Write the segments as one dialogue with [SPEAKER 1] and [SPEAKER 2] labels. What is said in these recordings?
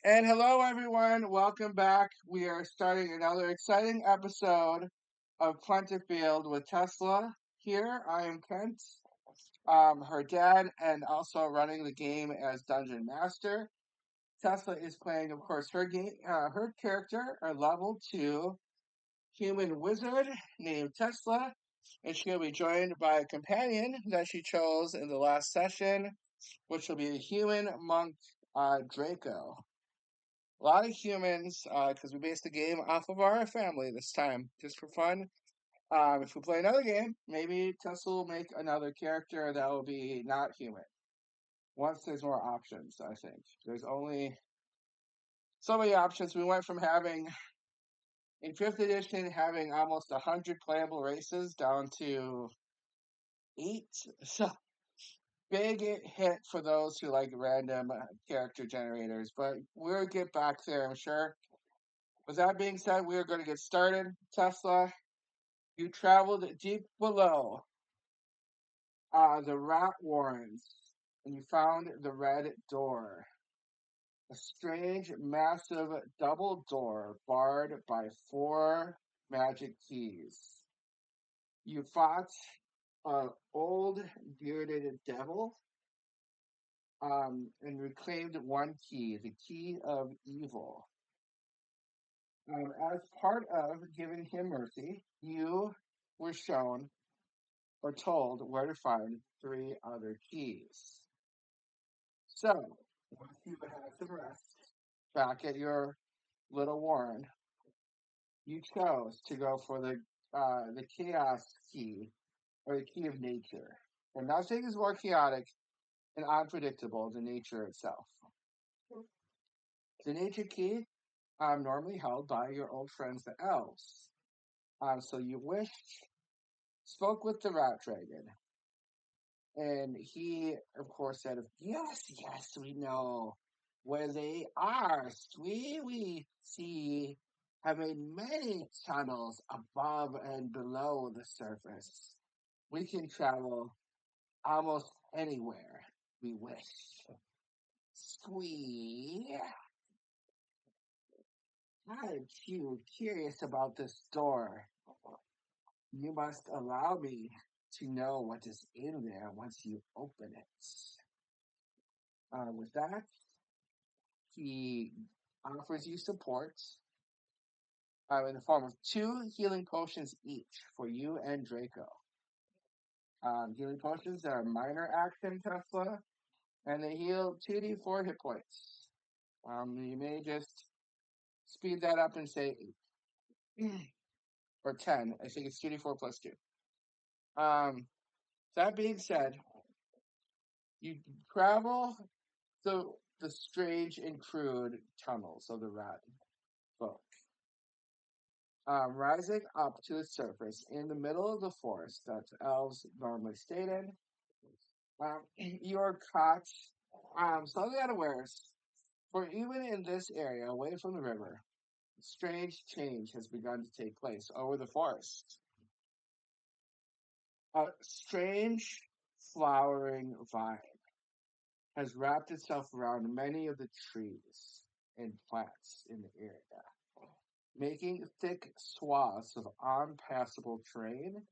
[SPEAKER 1] And hello, everyone. Welcome back. We are starting another exciting episode of Plentifield with Tesla. Here, I am Kent, her dad, and also running the game as Dungeon Master. Tesla is playing, of course, her game, her character, a level 2 human wizard named Tesla, and she'll be joined by a companion that she chose in the last session, which will be a human monk, Draco. A lot of humans, because we based the game off of our family this time, just for fun. If we play another game, maybe Tesla will make another character that will be not human. Once there's more options, I think. There's only so many options. We went from having, in 5th edition, having almost 100 playable races down to 8. So, big hit for those who like random character generators. But we'll get back there, I'm sure. With that being said, we are going to get started. Tesla, you traveled deep below the rat warrens, and you found the red door. A strange, massive double door barred by 4 magic keys. You fought an old bearded devil and reclaimed 1 key, the key of evil. As part of giving him mercy, you were shown or told where to find 3 other keys. So, once you had some rest back at your little warren, you chose to go for the chaos key or the key of nature. And nothing is more chaotic and unpredictable than nature itself. The nature key normally held by your old friends the elves. So you spoke with the rat dragon, and he, of course, said, "Yes, yes, we know where they are. We see have made many tunnels above and below the surface. We can travel almost anywhere we wish. Squee, I'm too curious about this door. You must allow me to know what is in there once you open it." With that, he offers you support in the form of 2 healing potions each for you and Draco. Healing potions that are minor action Tesla, and they heal 2d4 hit points. You may just speed that up and say 8 or 10. I think it's 2d4 plus 2. Um, that being said, you travel the strange and crude tunnels of the rat folk. Rising up to the surface in the middle of the forest that elves normally stayed in, you are caught slightly unawares, for even in this area away from the river, strange change has begun to take place over the forest. A strange flowering vine has wrapped itself around many of the trees and plants in the area, making thick swaths of unpassable terrain.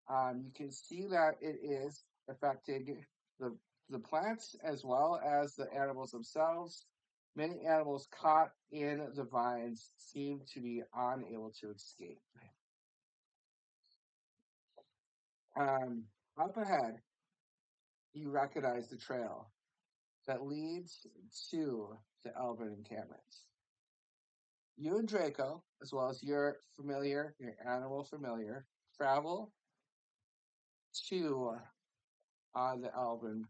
[SPEAKER 1] You can see that it is affecting the the plants as well as the animals themselves. Many animals caught in the vines seem to be unable to escape. Um, Up ahead, you recognize the trail that leads to the elven encampment. You and Draco, as well as your animal familiar, travel to the elven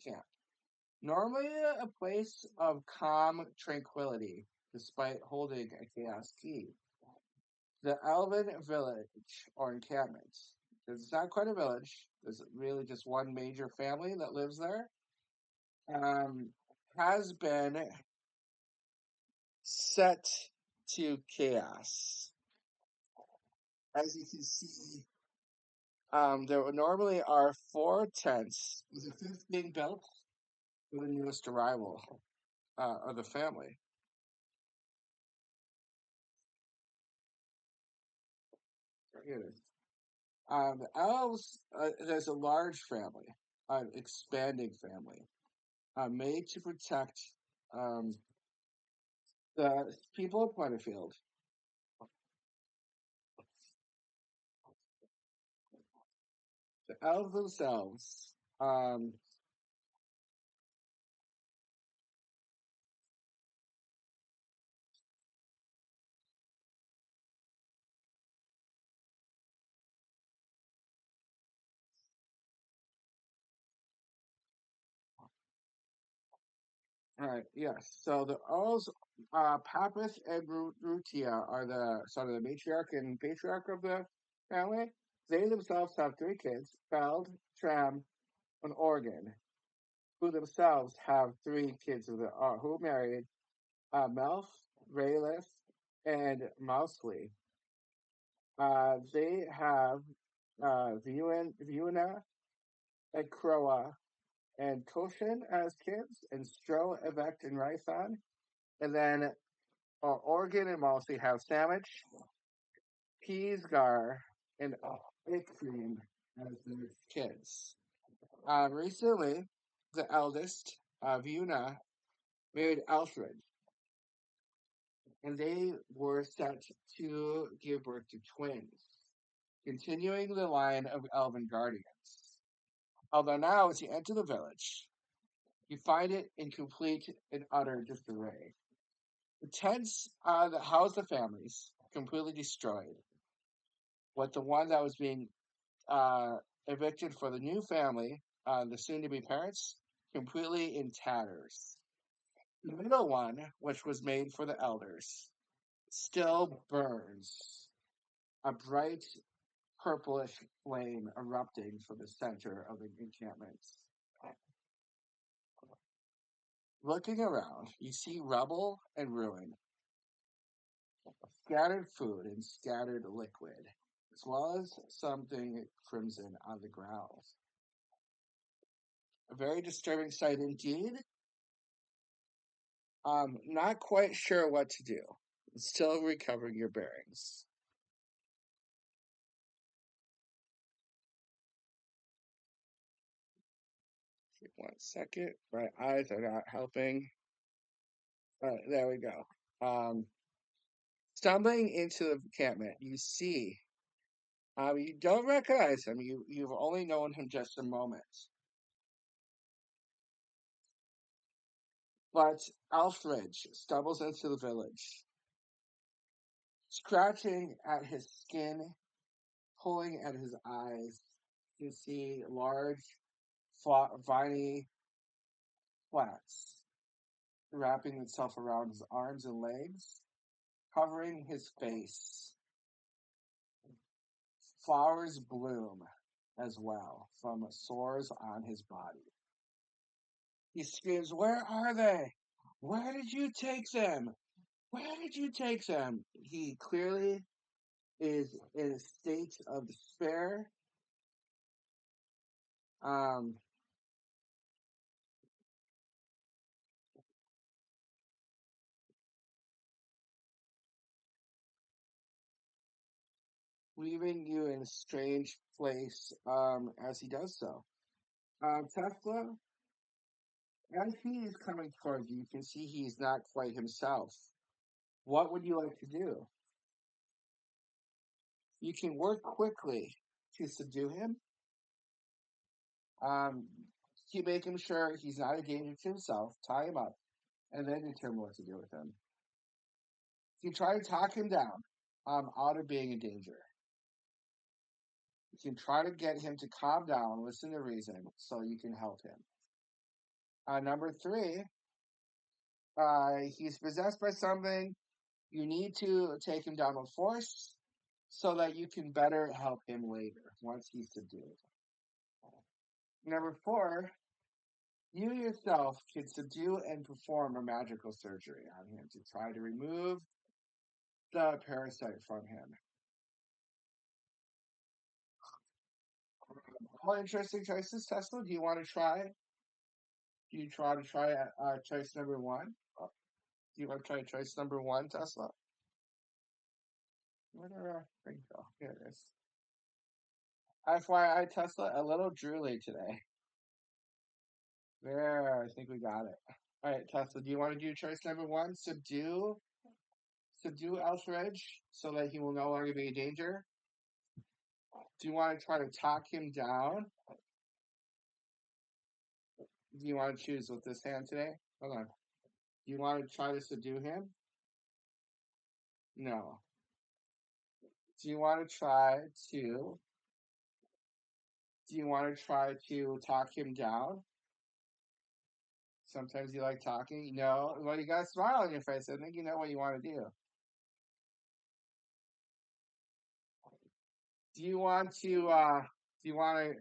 [SPEAKER 1] camp. Normally a place of calm tranquility, despite holding a chaos key. The elven village or encampment. It's not quite a village. There's really just one major family that lives there. Um, has been set to chaos. As you can see, there normally are 4 tents, with the 5th being built for the newest arrival. of the family. Here it is. The elves, there's a large family, an expanding family, made to protect um, the people of Plentifield. The elves themselves, all right, yes. So the elves, Pappas and Rutia are the sort of the matriarch and patriarch of the family. They themselves have three kids: Feld, Tram, and Organ, who themselves have three kids of their who married Melf, Raylith, and Mousley. They have Viuna, and Croa, and Toshin as kids, and Stro, Evect, and Rython. And then Oregon and Mossy have Sandwich, Peasgar, and Ickcream as their kids. Recently, the eldest, Viuna, married Alfred, and they were set to give birth to twins, continuing the line of elven guardians. Although now, as you enter the village, you find it in complete and utter disarray. The tents that housed the families completely destroyed, with the one that was being uh, evicted for the new family, the soon-to-be parents, completely in tatters. The middle one, which was made for the elders, still burns, a bright purplish flame erupting from the center of the encampment. Looking around, you see rubble and ruin, scattered food and scattered liquid, as well as something crimson on the ground. A very disturbing sight indeed. Not quite sure what to do. Still recovering your bearings. Give 1 second. My eyes are not helping. There we go. Stumbling into the encampment, you see. You don't recognize him. You've only known him just a moment. But Alfred stumbles into the village, scratching at his skin, pulling at his eyes. You see large, viney flats wrapping itself around his arms and legs, covering his face. Flowers bloom as well from sores on his body. He screams, "Where are they? Where did you take them? Where did you take them?" He clearly is in a state of despair. Um, leaving you in a strange place as he does so. Tesla, as he is coming towards you, you can see he's not quite himself. What would you like to do? You can work quickly to subdue him. Um, keep making sure he's not a danger to himself. Tie him up, and then determine what to do with him. You try to talk him down, out of being a danger. You can try to get him to calm down, listen to reason, so you can help him. Number three, he's possessed by something. You need to take him down with force so that you can better help him later once he's subdued. Number four, you yourself can subdue and perform a magical surgery on him to try to remove the parasite from him. All interesting choices, Tesla. Do you want to try? Do you try choice number one? Do you want to try choice number one, Tesla? Where did our thing go? Here it is. FYI, Tesla, a little drooly today. There, I think we got it. All right, Tesla, do you want to do choice number one? Subdue Elfridge so that he will no longer be a danger. Do you want to try to talk him down? Do you want to choose with this hand today? Hold on. Do you want to try to subdue him? No. Do you want to try to? Do you want to try to talk him down? Sometimes you like talking. No. Well, you got a smile on your face. I think you know what you want to do. Do you want to? Do you want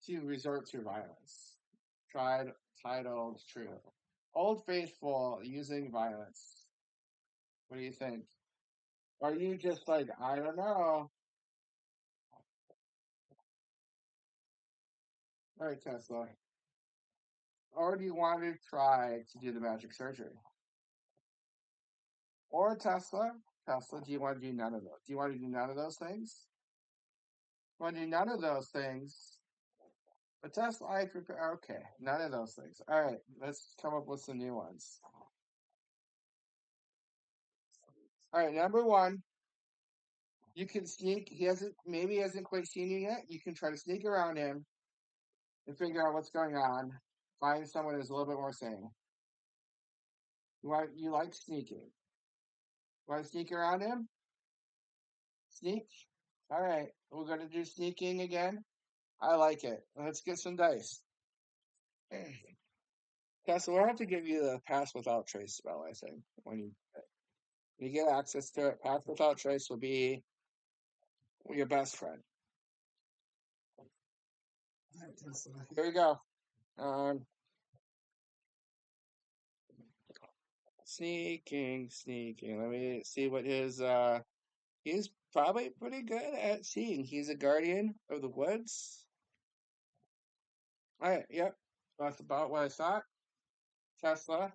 [SPEAKER 1] to resort to violence? Tried, titled, true. Old Faithful using violence. What do you think? Are you just like, I don't know? All right, Tesla. Or do you want to try to do the magic surgery? Or Tesla, do you want to do none of those? Do you want to do none of those things? Want to do none of those things? But Tesla, I prepare. Okay, none of those things. All right, let's come up with some new ones. All right, number one, you can sneak. Maybe he hasn't quite seen you yet. You can try to sneak around him and figure out what's going on. Find someone who's a little bit more sane. You like sneaking? Want to sneak around him? Sneak. All right, we're gonna do sneaking again. I like it. Let's get some dice. Yeah, so we'll have to give you the pass without trace spell, I think. When you get access to it, pass without trace will be your best friend. Here we go. Um, sneaking. Let me see what his he's probably pretty good at seeing. He's a guardian of the woods. All right, yep. That's about what I thought. Tesla.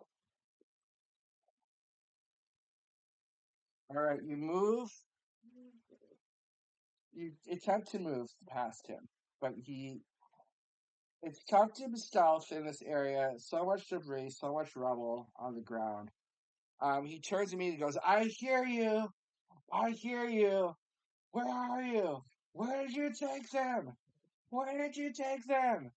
[SPEAKER 1] All right, you attempt to move past him, but it's tough to be stealth in this area. So much debris, so much rubble on the ground. He turns to me and goes, I hear you. I hear you. Where are you? Where did you take them? Where did you take them?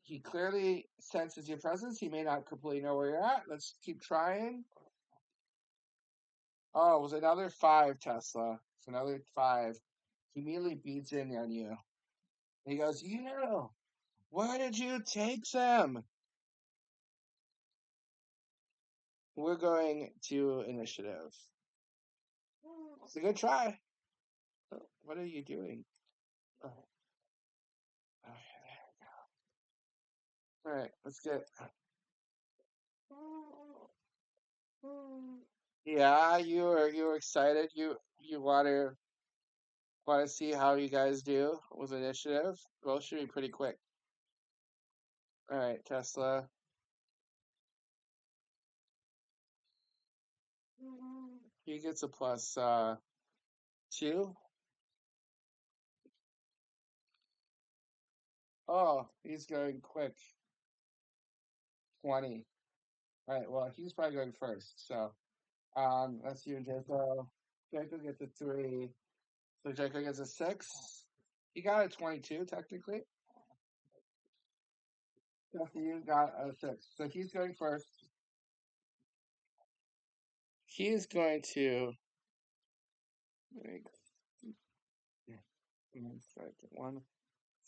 [SPEAKER 1] He clearly senses your presence. He may not completely know where you're at. Let's keep trying. Oh, it was another 5, Tesla. It's another 5. He immediately beats in on you. He goes, where did you take them? We're going to initiative. It's a good try. What are you doing? Oh, all right, let's get. Yeah, you were excited. You want to see how you guys do with initiative. Well, it should be pretty quick. All right, Tesla. He gets a plus 2. Oh, he's going quick. 20. All right, well, he's probably going first. So, let's see, Jacob. Jacob gets a 3. So Jacob gets a 6. He got a 22, technically. You got a 6. So he's going first. He's going to make one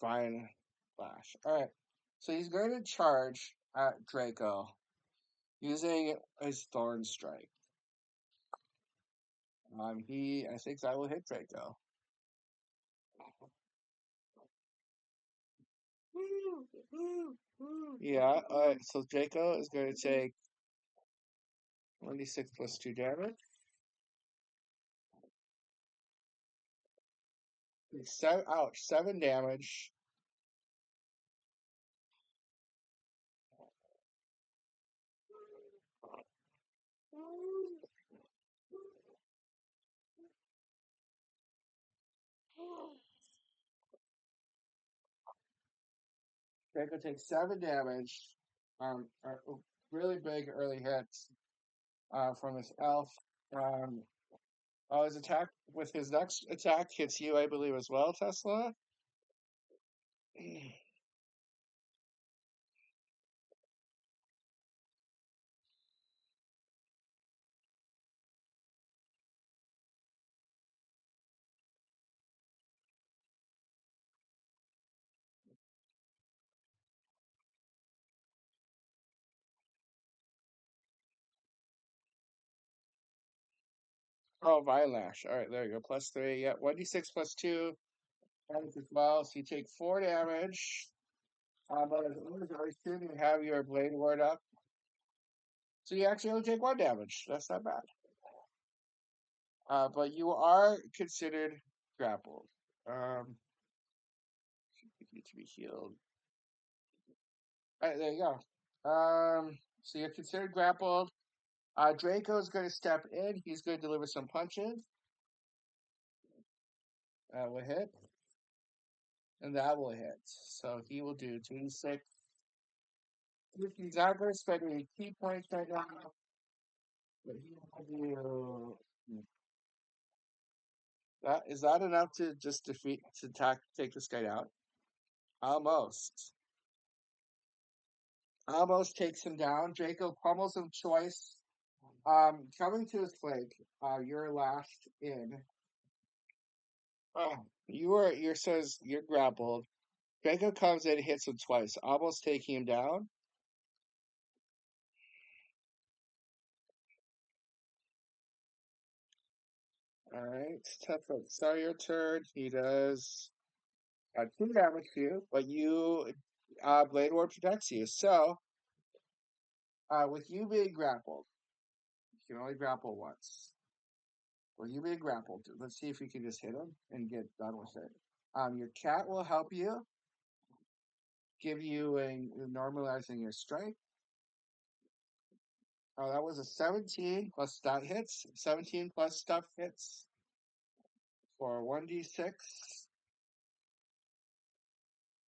[SPEAKER 1] fine flash. All right. So he's going to charge at Draco using his Thorn Strike. I think that will hit Draco. Yeah, alright, so Draco is going to take 1d6 plus 2 damage. Ouch, 7 damage. Draco takes 7 damage. Really big early hits from this elf. Um, his attack with his next attack hits you, I believe, as well, Tesla. Oh, Vilash. All right, there you go. +3. Yeah, 1d6 +2. Damage as well. So you take 4 damage. But as long as I assume you have your blade ward up, so you actually only take 1 damage. That's not bad. But you are considered grappled. You need to be healed. All right, there you go. So you're considered grappled. Draco's going to step in. He's going to deliver some punches. That will hit, and that will hit. So he will do 2d6. He's not going to spend any key points right now, but he will do. That is that enough to just take this guy out? Almost. Almost takes him down. Draco pummels him twice. Coming to his flank, you're last in. Oh, you're grappled. Draco comes in, hits him twice, almost taking him down. All right, Teflon, start your turn. He does 2 damage to you, but Blade Ward protects you. So, with you being grappled, you can only grapple once. Well, you being grappled, let's see if we can just hit him and get done with it. Your cat will help you, give you a normalizing your strength. Oh, that was a 17 plus that hits. 17 plus stuff hits for 1d6.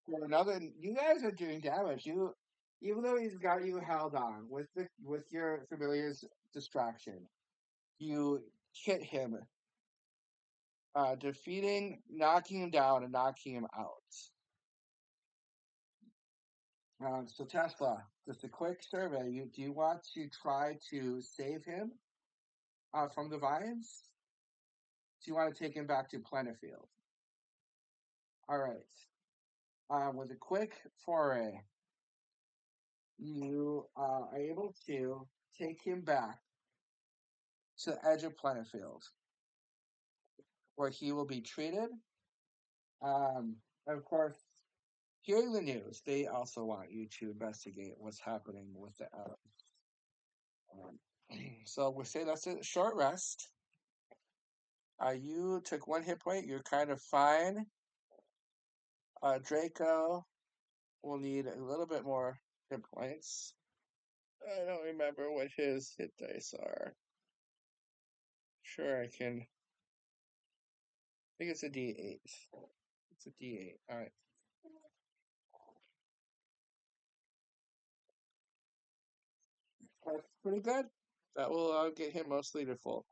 [SPEAKER 1] For another, you guys are doing damage. Even though he's got you held on with your familiar's distraction, you hit him, defeating, knocking him down, and knocking him out. So Tesla, just a quick survey. Do you want to try to save him from the vines? Do you want to take him back to Plentifield? All right. With a quick foray, you are able to take him back to the edge of Plentifield, where he will be treated. And of course, hearing the news, they also want you to investigate what's happening with the elves. So we'll say that's a short rest. You took 1 hit point. You're kind of fine. Draco will need a little bit more hit points. I don't remember what his hit dice are. Sure, I can. I think it's a D8. It's a D8. All right. That's pretty good. That will get him mostly to full.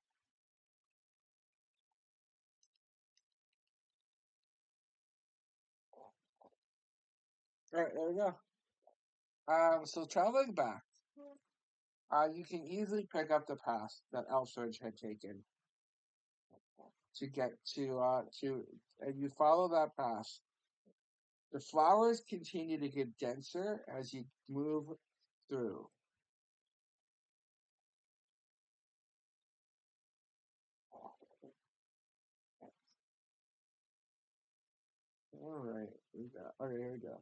[SPEAKER 1] All right, there we go. So traveling back, you can easily pick up the path that Elfridge had taken to get and you follow that path. The flowers continue to get denser as you move through. All right, okay, here we go.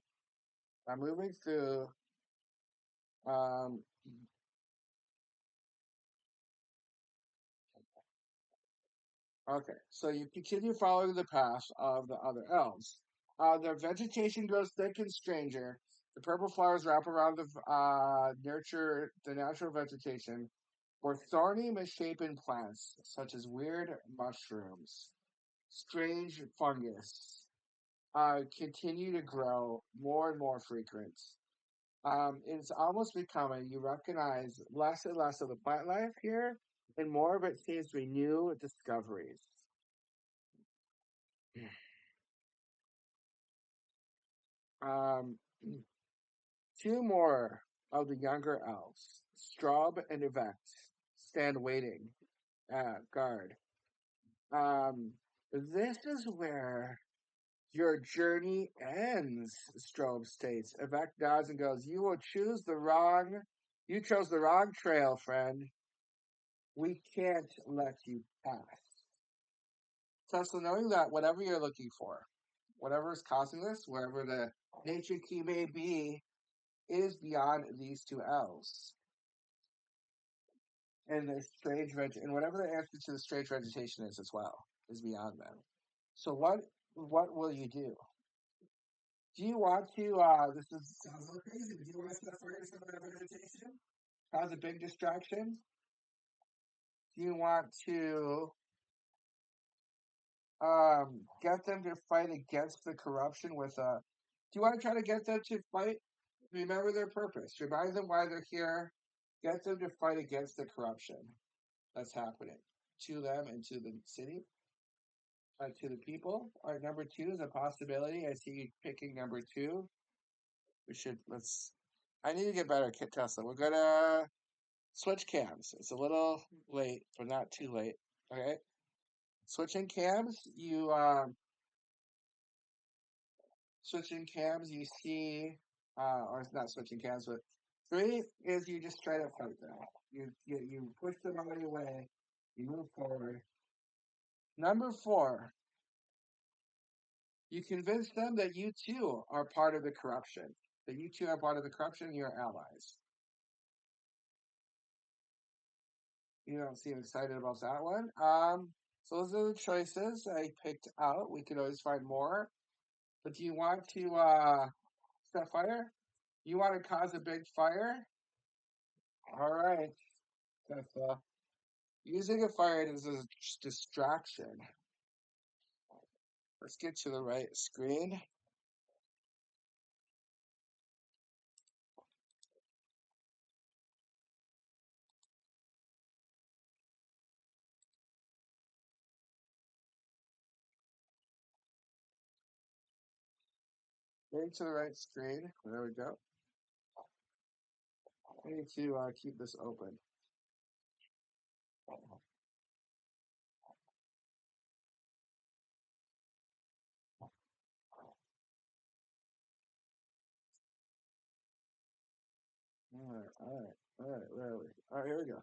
[SPEAKER 1] I'm moving through. Um, okay, so you continue following the path of the other elves. The vegetation grows thick and stranger. The purple flowers wrap around the natural vegetation, or thorny, misshapen plants such as weird mushrooms, strange fungus, continue to grow more and more frequent. It's almost becoming, you recognize less and less of the plant life here, and more of it seems to be new discoveries. Um, Two more of the younger elves, Straub and Yvette, stand waiting at guard. Um, this is where your journey ends, Strobe states. Yvette nods and goes, you chose the wrong trail, friend. We can't let you pass. Tesla, knowing that whatever you're looking for, whatever is causing this, wherever the nature key may be, is beyond these two elves. And the and whatever the answer to the strange vegetation is as well, is beyond them. So what will you do? Do you want to this is sounds a little crazy, but do you want to set fire to some of that vegetation? Cause a big distraction? Do you want to get them to fight against the corruption with do you want to try to get them to fight, remember their purpose, remind them why they're here, get them to fight against the corruption that's happening to them and to the city, to the people. All right, number two is a possibility. I see you picking number two. Let's I need to get better at Tesla. We're gonna switch cams. It's a little late, but not too late. Okay. Switching cams, switching cams, you see, or it's not switching cams, but three is you just straight up fight them. You push them out of your way. You move forward. Number four, you convince them that you too are part of the corruption. That you two are part of the corruption. You're allies. You don't seem excited about that one. So those are the choices I picked out. We could always find more. But do you want to set fire? You want to cause a big fire? All right. That's using a fire as a distraction. Let's get to the right screen. Getting to the right screen. There we go. I need to keep this open. All right, where are we? All right, here we go.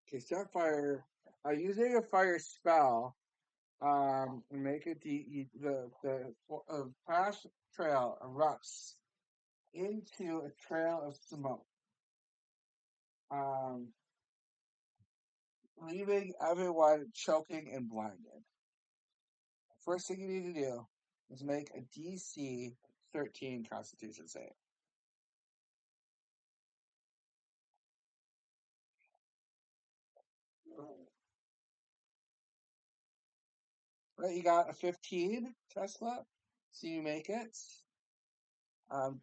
[SPEAKER 1] Okay, set fire. Using a fire spell, make it the past trail erupts into a trail of smoke, um, leaving everyone choking and blinded. First thing you need to do is make a DC 13 Constitution save. Right, you got a 15, Tesla, so you make it.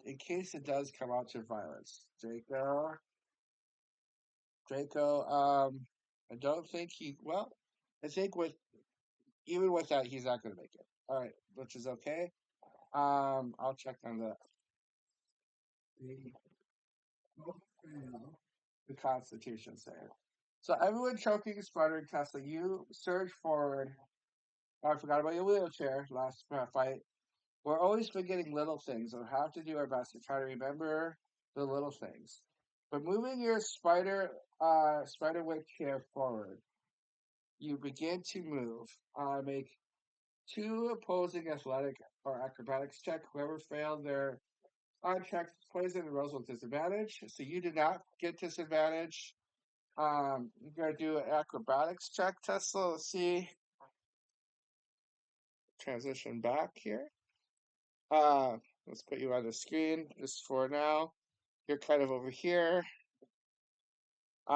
[SPEAKER 1] In case it does come out to violence, Draco. I don't think he. Well, I think with even with that, he's not going to make it. All right, which is okay. I'll check on the the Constitution save. So everyone choking, sputtering, Tesla. You surge forward. Oh, I forgot about your wheelchair last fight. We're always forgetting little things. We'll have to do our best to try to remember the little things. But moving your spider wing chair forward, you begin to move. Make two opposing athletic or acrobatics check. Whoever failed their check plays in the rolls with disadvantage. So you did not get disadvantage. You gotta do an acrobatics check, Tesla. Let's see. Transition back here. Uh, let's put you on the screen just for now. You're kind of over here.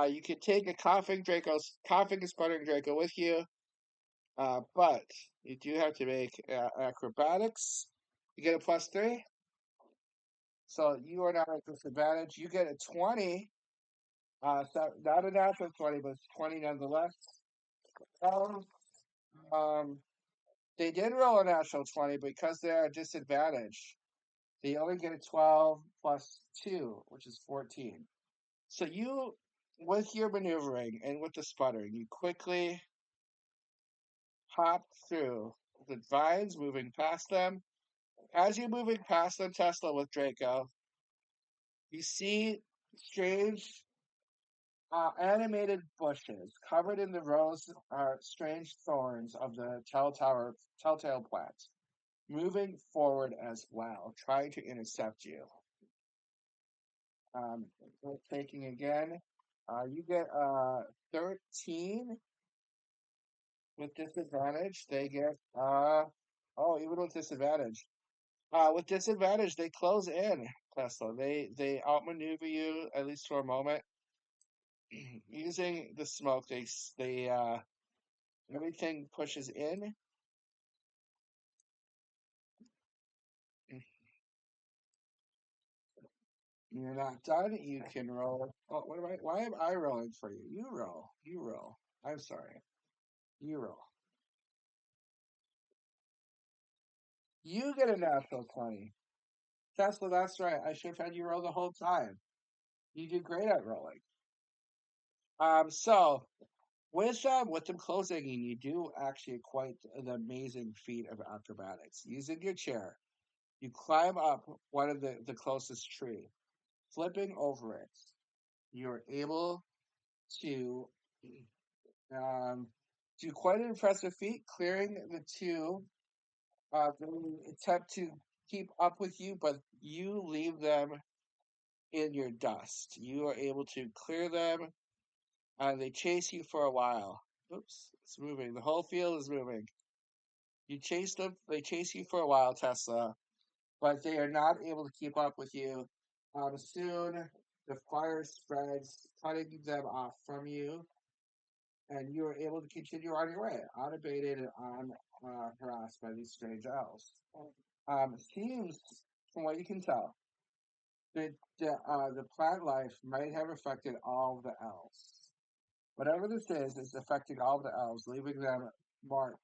[SPEAKER 1] You can take a coughing and sputtering Draco with you. But you do have to make acrobatics. You get a +3, so you are not at disadvantage. You get a 20. So not a natural 20, but it's 20 nonetheless. Um, um, they did roll a natural 20 because they're at disadvantage. They only get a 12 plus 2, which is 14. So you, with your maneuvering and with the sputtering, you quickly hop through the vines, moving past them. As you're moving past them, Tesla with Draco, you see strange animated bushes covered in the rose, strange thorns of the telltale plant, moving forward as well, trying to intercept you. Um, taking again, you get 13 with disadvantage. They get oh, even with disadvantage. With disadvantage, they close in, Tesla. They outmaneuver you at least for a moment. Using the smoke, they everything pushes in. You're not done. You can roll. Oh, what am I? Why am I rolling for you? You roll. You roll. I'm sorry. You roll. You get a natural 20. Tesla, that's right. I should have had you roll the whole time. You do great at rolling. So with them closing in, you do actually quite an amazing feat of acrobatics. Using your chair, you climb up one of the closest tree, flipping over it. You're able to um, do quite an impressive feat, clearing the two. They attempt to keep up with you, but you leave them in your dust. You are able to clear them, and they chase you for a while. Oops, it's moving. The whole field is moving. You chase them, they chase you for a while, Tesla, but they are not able to keep up with you. Soon, the fire spreads, cutting them off from you, and you are able to continue on your way, unabated and unharassed by these strange elves. Seems, from what you can tell, that the plant life might have affected all of the elves. Whatever this is affecting all of the elves, leaving them marked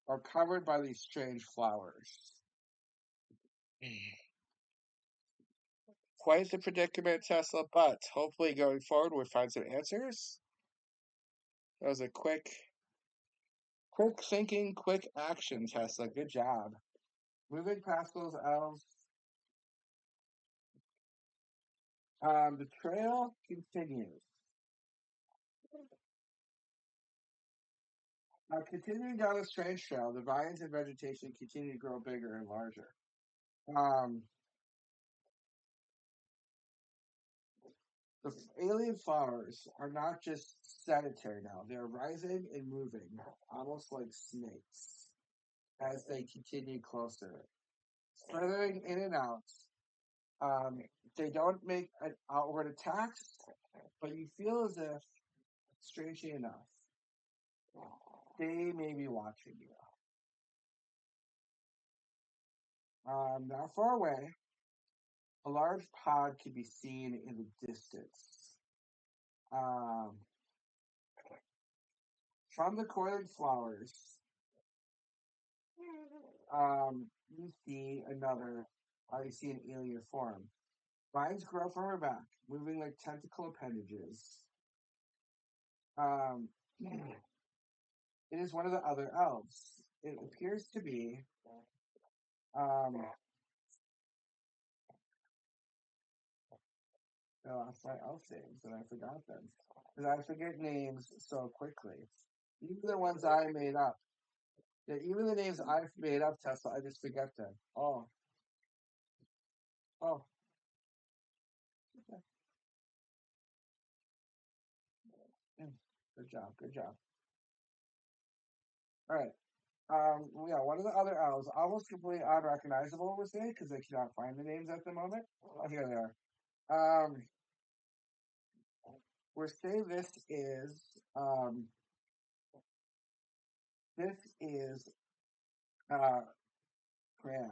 [SPEAKER 1] or covered by these strange flowers. Quite the predicament, Tesla, but hopefully going forward we'll find some answers. That was a quick thinking, quick action, Tesla. Good job. Moving past those elves, the trail continues. Continuing down the strange trail, the vines and vegetation continue to grow bigger and larger. Um, the alien flowers are not just sedentary now; they are rising and moving, almost like snakes, as they continue closer, slithering in and out. Um, they don't make an outward attacks, but you feel as if, strangely enough, they may be watching you. Not far away, a large pod can be seen in the distance. Um, from the coiling flowers, you see you see an alien form. Vines grow from her back, moving like tentacle appendages. Um, it is one of the other elves. It appears to be um, I lost my elf names and I forgot them because I forget names so quickly. Even the ones I made up. Yeah, even the names I've made up, Tesla, I just forget them. Oh, okay. Mm, good job, good job. All right. Yeah, one of the other elves, almost completely unrecognizable, we're saying, because they cannot find the names at the moment. Oh, here they are. We're saying this is um This is uh Graham.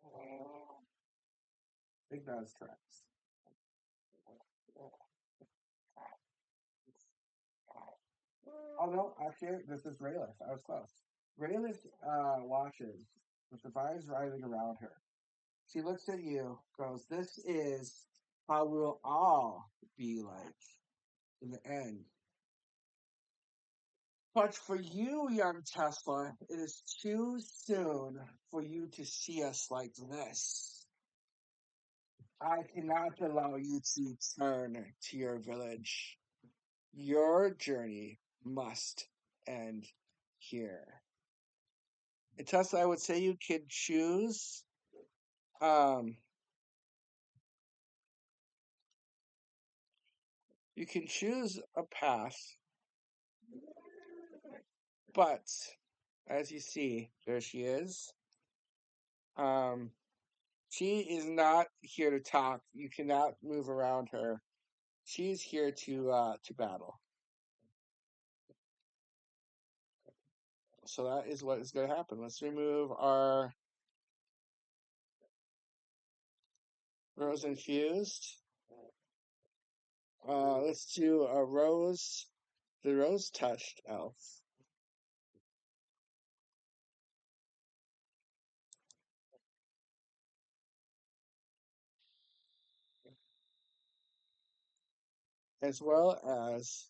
[SPEAKER 1] I think that's correct. Oh no, actually, this is Raylith. I was close. Raylith watches with the vines rising around her. She looks at you, goes, "This is how we'll all be like in the end. But for you, young Tesla, it is too soon for you to see us like this. I cannot allow you to return to your village. Your journey must end here." And Tesla, I would say you can choose. Um, you can choose a path, but as you see, there she is. Um, she is not here to talk. You cannot move around her. She's here to battle. So that is what is going to happen. Let's remove our rose infused. Let's do a rose, the rose touched elf, as well as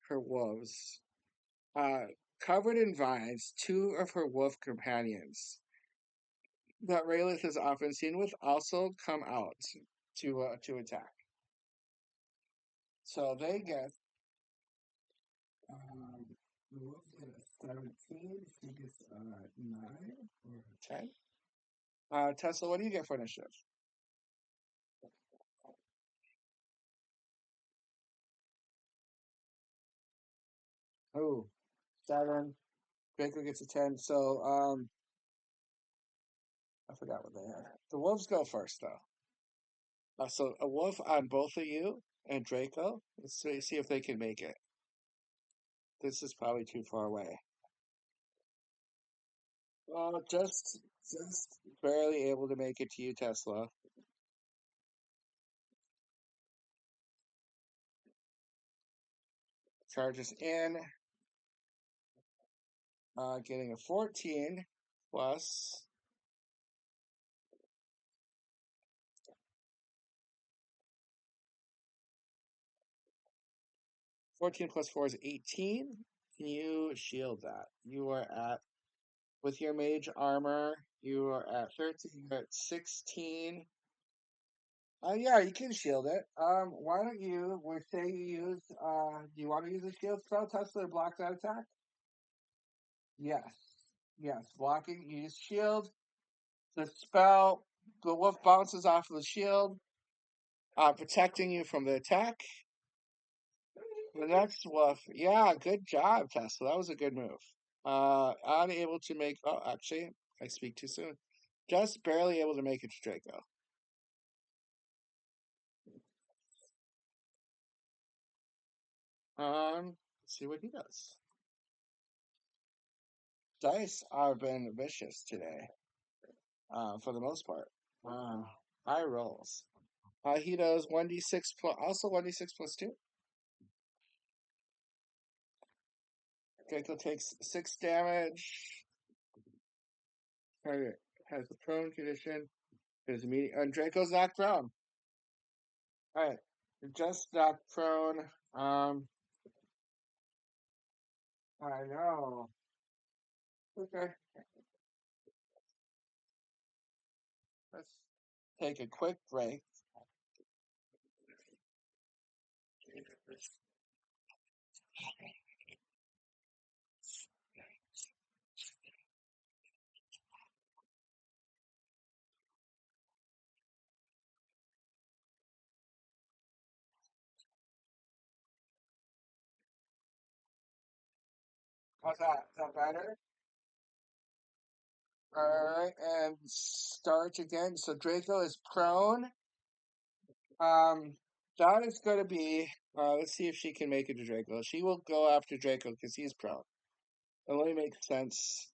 [SPEAKER 1] her wolves. Uh, Covered in vines, two of her wolf companions that Raylith is often seen with also come out to attack. So they get the wolves get a 17, she gets a 9 or a 10. Tesla, what do you get for initiative? Oh, 7. Baker gets a 10. So I forgot what they had. The wolves go first though. So a wolf on both of you and Draco. Let's see if they can make it. This is probably too far away. Well, just barely able to make it to you, Tesla. Charges in, getting a 14 plus 14 plus 4 is 18. Can you shield that? You are at with your mage armor. You are at 13. You're at 16. Yeah, you can shield it. Why don't you? We say you use. Do you want to use a shield spell? Tesla to block that attack. Yes, yes. Blocking. You use shield. The spell. The wolf bounces off of the shield, protecting you from the attack. The next wolf. Yeah, good job, Tesla. That was a good move. Unable to make. Oh, actually, I speak too soon. Just barely able to make it to Draco. Let's see what he does. Dice have been vicious today, for the most part. Uh, High rolls. He does 1d6 plus, also 1d6 plus 2. Draco takes 6 damage. Target has the prone condition. His immediate, and Draco's knocked prone. Alright, just knocked prone. I know. Okay, let's take a quick break. How's that? Is that better? Alright, and start again. So Draco is prone. Um, that is going to be. Let's see if she can make it to Draco. She will go after Draco because he's prone. It only makes sense.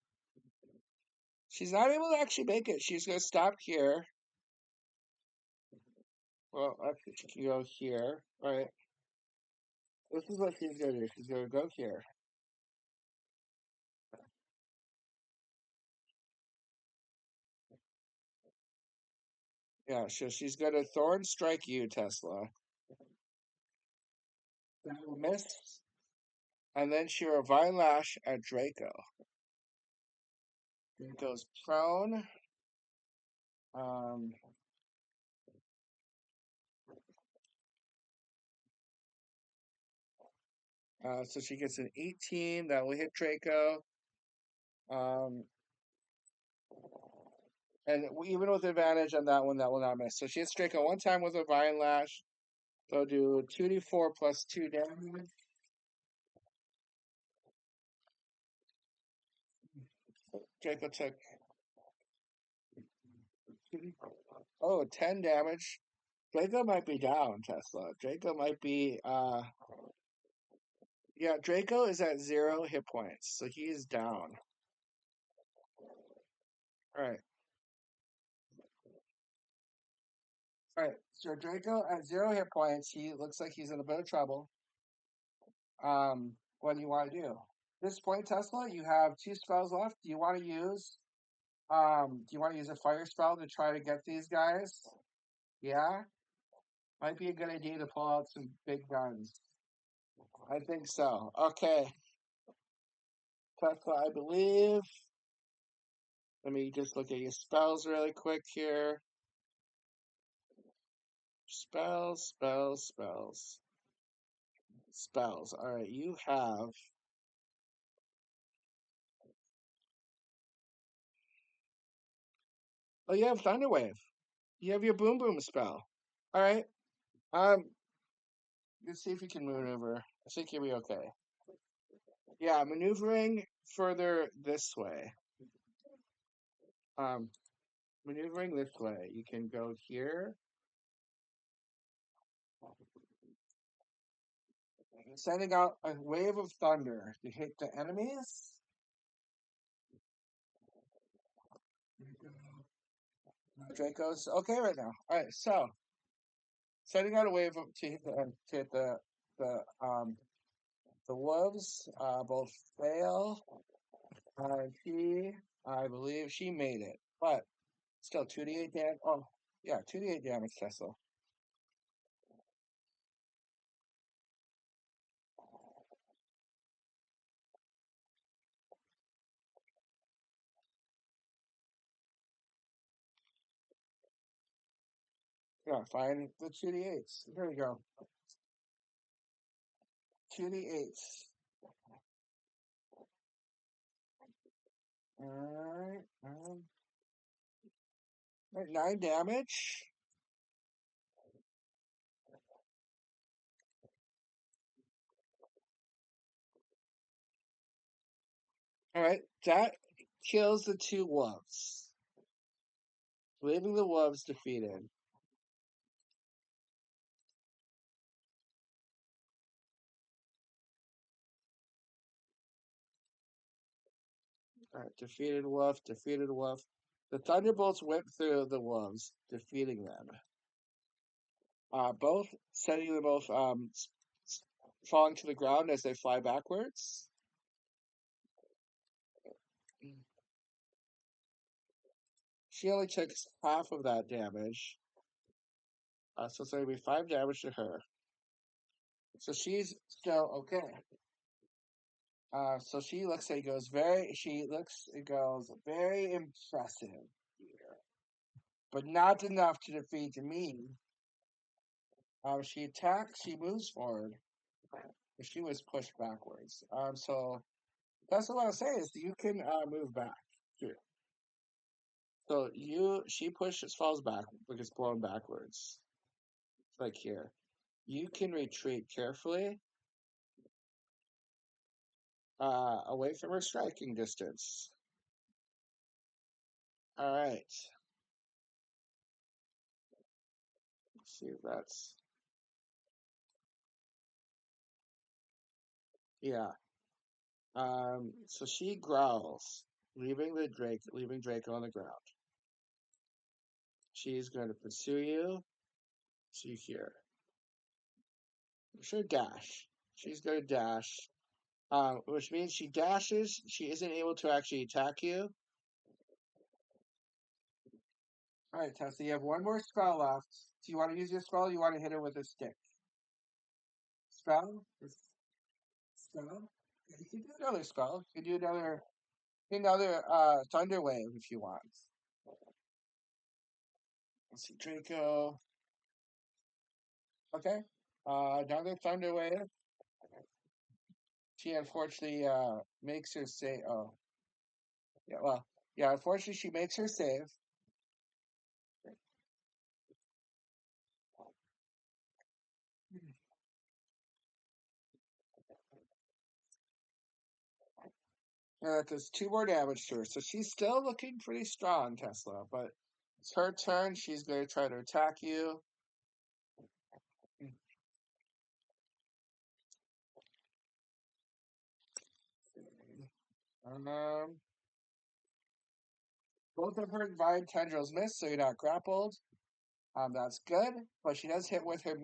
[SPEAKER 1] She's not able to actually make it. She's going to stop here. Well, actually, she can go here. All right. This is what she's going to do. She's going to go here. Yeah, so she's going to Thorn Strike you, Tesla. That will miss. And then she will Vine Lash at Draco. Draco's prone. Um, so she gets an 18. That will hit Draco. Um, and even with advantage on that one, that will not miss. So she hits Draco one time with a Vine Lash. They'll do 2d4 plus 2 damage. Draco took 10 damage. Draco might be down, Tesla. Draco might be yeah, Draco is at 0 hit points, so he is down. Alright. Alright, so Draco at 0 hit points, he looks like he's in a bit of trouble. What do you want to do? At this point, Tesla, you have 2 spells left. Do you want to use a fire spell to try to get these guys? Yeah? Might be a good idea to pull out some big guns. I think so. Okay. Tesla, I believe. Let me just look at your spells really quick here. Spells, spells, spells. Spells. All right, you have. Oh, you have Thunderwave. You have your Boom Boom spell. All right. Um, let's see if you can maneuver. I think you'll be okay. Yeah, maneuvering further this way. Um, maneuvering this way. You can go here. Sending out a wave of thunder to hit the enemies. Draco's okay right now. All right, so sending out a wave of, to hit the wolves. Both fail. She, I believe, she made it, but still 2d8 damage. Oh, yeah, 2d8 damage, Cecil. Yeah, find the 2d8s. Here we go. 2d8s. Alright. 9 damage. Alright, that kills the 2 wolves, leaving the wolves defeated. Alright, defeated wolf, defeated wolf. The thunderbolts whip through the wolves, defeating them. Both sending them both falling to the ground as they fly backwards. She only took half of that damage, so it's going to be 5 damage to her. So she's still okay. So she looks like it goes very. She looks it goes very impressive here, but not enough to defeat me. She attacks. She moves forward. But she was pushed backwards. So that's what I was saying is you can move back too. So she pushes falls back because blown backwards. Like here. You can retreat carefully away from her striking distance. All right. see if that's yeah. So she growls, leaving Draco on the ground. She's going to pursue you to here. She'll dash. She's going to dash. Which means she dashes. She isn't able to actually attack you. All right, Tessa, you have one more spell left. Do you want to use your spell? Or you want to hit her with a stick? Spell? Spell? Yeah, you can do another spell. You can do another thunder wave if you want. Let's see, Draco. Okay. Another thunder wave. She unfortunately makes her say. Oh, yeah. Well, yeah. Unfortunately, she makes her save. That does 2 more damage to her. So she's still looking pretty strong, Tesla. But it's her turn. She's going to try to attack you. Um, both of her vine tendrils miss, so you're not grappled. That's good. But she does hit with her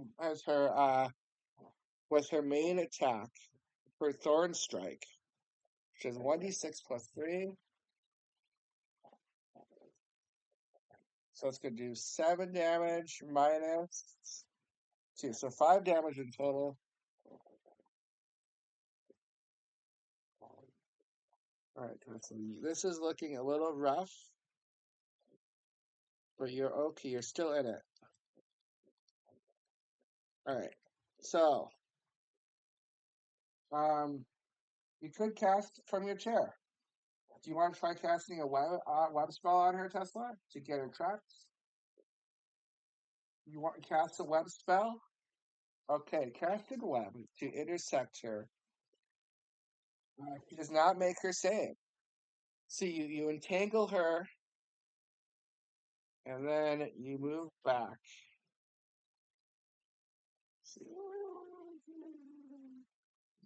[SPEAKER 1] main attack, her thorn strike, which is 1d6 plus 3. So it's going to do 7 damage minus 2. So 5 damage in total. All right, so this is looking a little rough, but you're okay. You're still in it. All right. So, you could cast from your chair. Do you want to try casting a web spell on her, Tesla, to get her trapped? You want to cast a web spell? Okay, casted web to intersect her. She does not make her save. So you entangle her, and then you move back.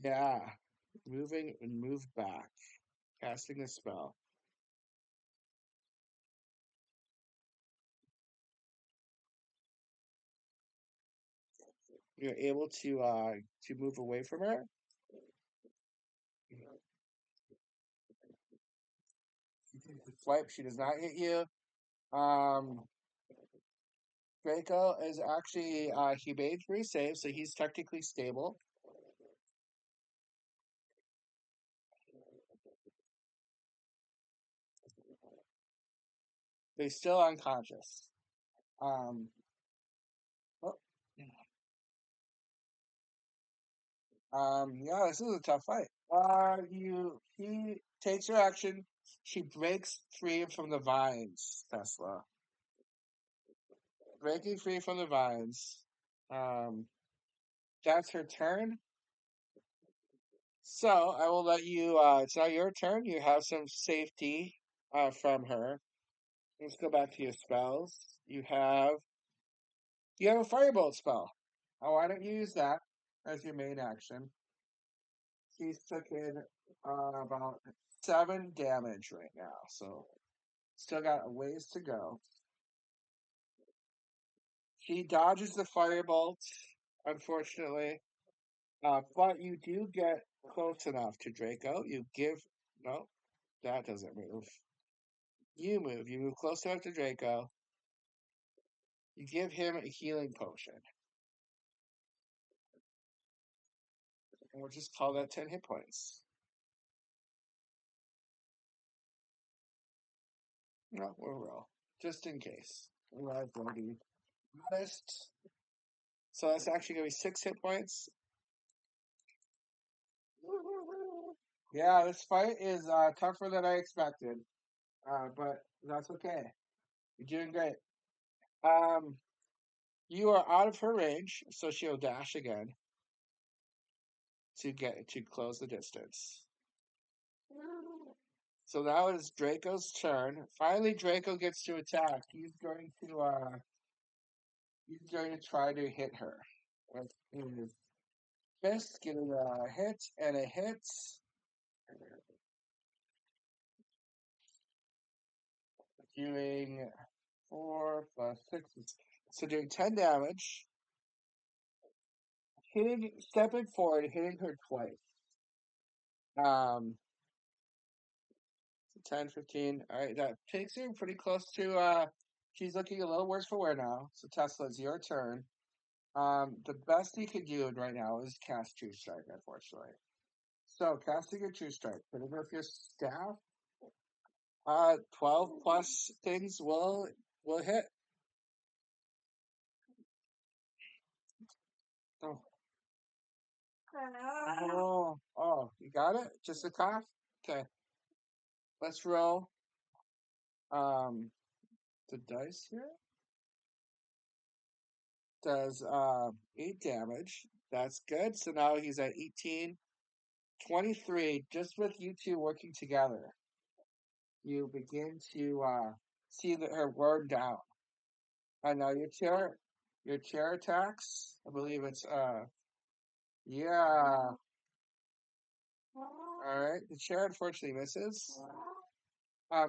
[SPEAKER 1] Yeah, moving and move back, casting a spell. You're able to move away from her. Swipe. She does not hit you. Um, Draco is actually he made 3 saves, so he's technically stable. But he's still unconscious. Um, oh, yeah, this is a tough fight. He takes her action. She breaks free from the vines, Tesla. Breaking free from the vines. Um, that's her turn. So I will let you. It's now your turn. You have some safety from her. Let's go back to your spells. You have a firebolt spell. Oh, why don't you use that as your main action? She's taken about 7 damage right now, so still got a ways to go. She dodges the firebolt, unfortunately, but you do get close enough to Draco. No, that doesn't move. You move. You move close enough to Draco. You give him a healing potion. And we'll just call that 10 hit points. No, we'll roll. Just in case. I've already honest. So that's actually going to be 6 hit points. Yeah, this fight is tougher than I expected. But that's okay. You're doing great. Um, you are out of her range, so she'll dash again to close the distance. So now it is Draco's turn. Finally, Draco gets to attack. He's going to He's going to try to hit her with his fist, getting a hit and a hit. Doing 4 plus 6. So doing 10 damage. Stepping forward, hitting her twice. 10, 15. All right, that takes her pretty close to, she's looking a little worse for wear now. So Tesla, it's your turn. The best you could do right now is cast True Strike, unfortunately. So casting a True Strike, put it with your staff. 12 plus things will hit. Oh, you got it? Just a cough? Okay, let's roll. The dice here does 8 damage. That's good. So now he's at 18, 23. Just with you two working together, you begin to see that her worn down. And now your chair attacks. I believe it's yeah. All right. The chair unfortunately misses.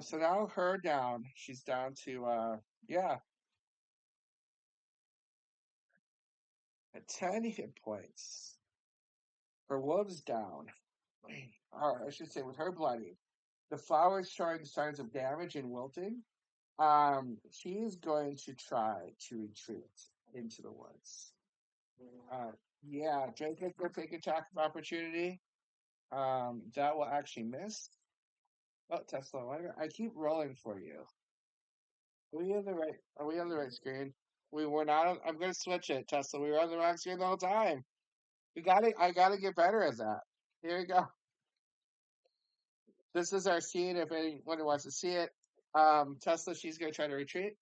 [SPEAKER 1] So now her down. She's down to yeah, at 10 hit points. Her wolf's down. Or I should say with her bloody. The flower is showing signs of damage and wilting. She is going to try to retreat into the woods. Uh, yeah, Draco's gonna take attack of opportunity. That will actually miss. Oh, Tesla, I keep rolling for you. Are we on the right? Are we on the right screen? We were not. I'm gonna switch it, Tesla. We were on the wrong screen the whole time. We got it. I gotta get better at that. Here we go. This is our scene. If anyone wants to see it, Tesla, she's gonna try to retreat.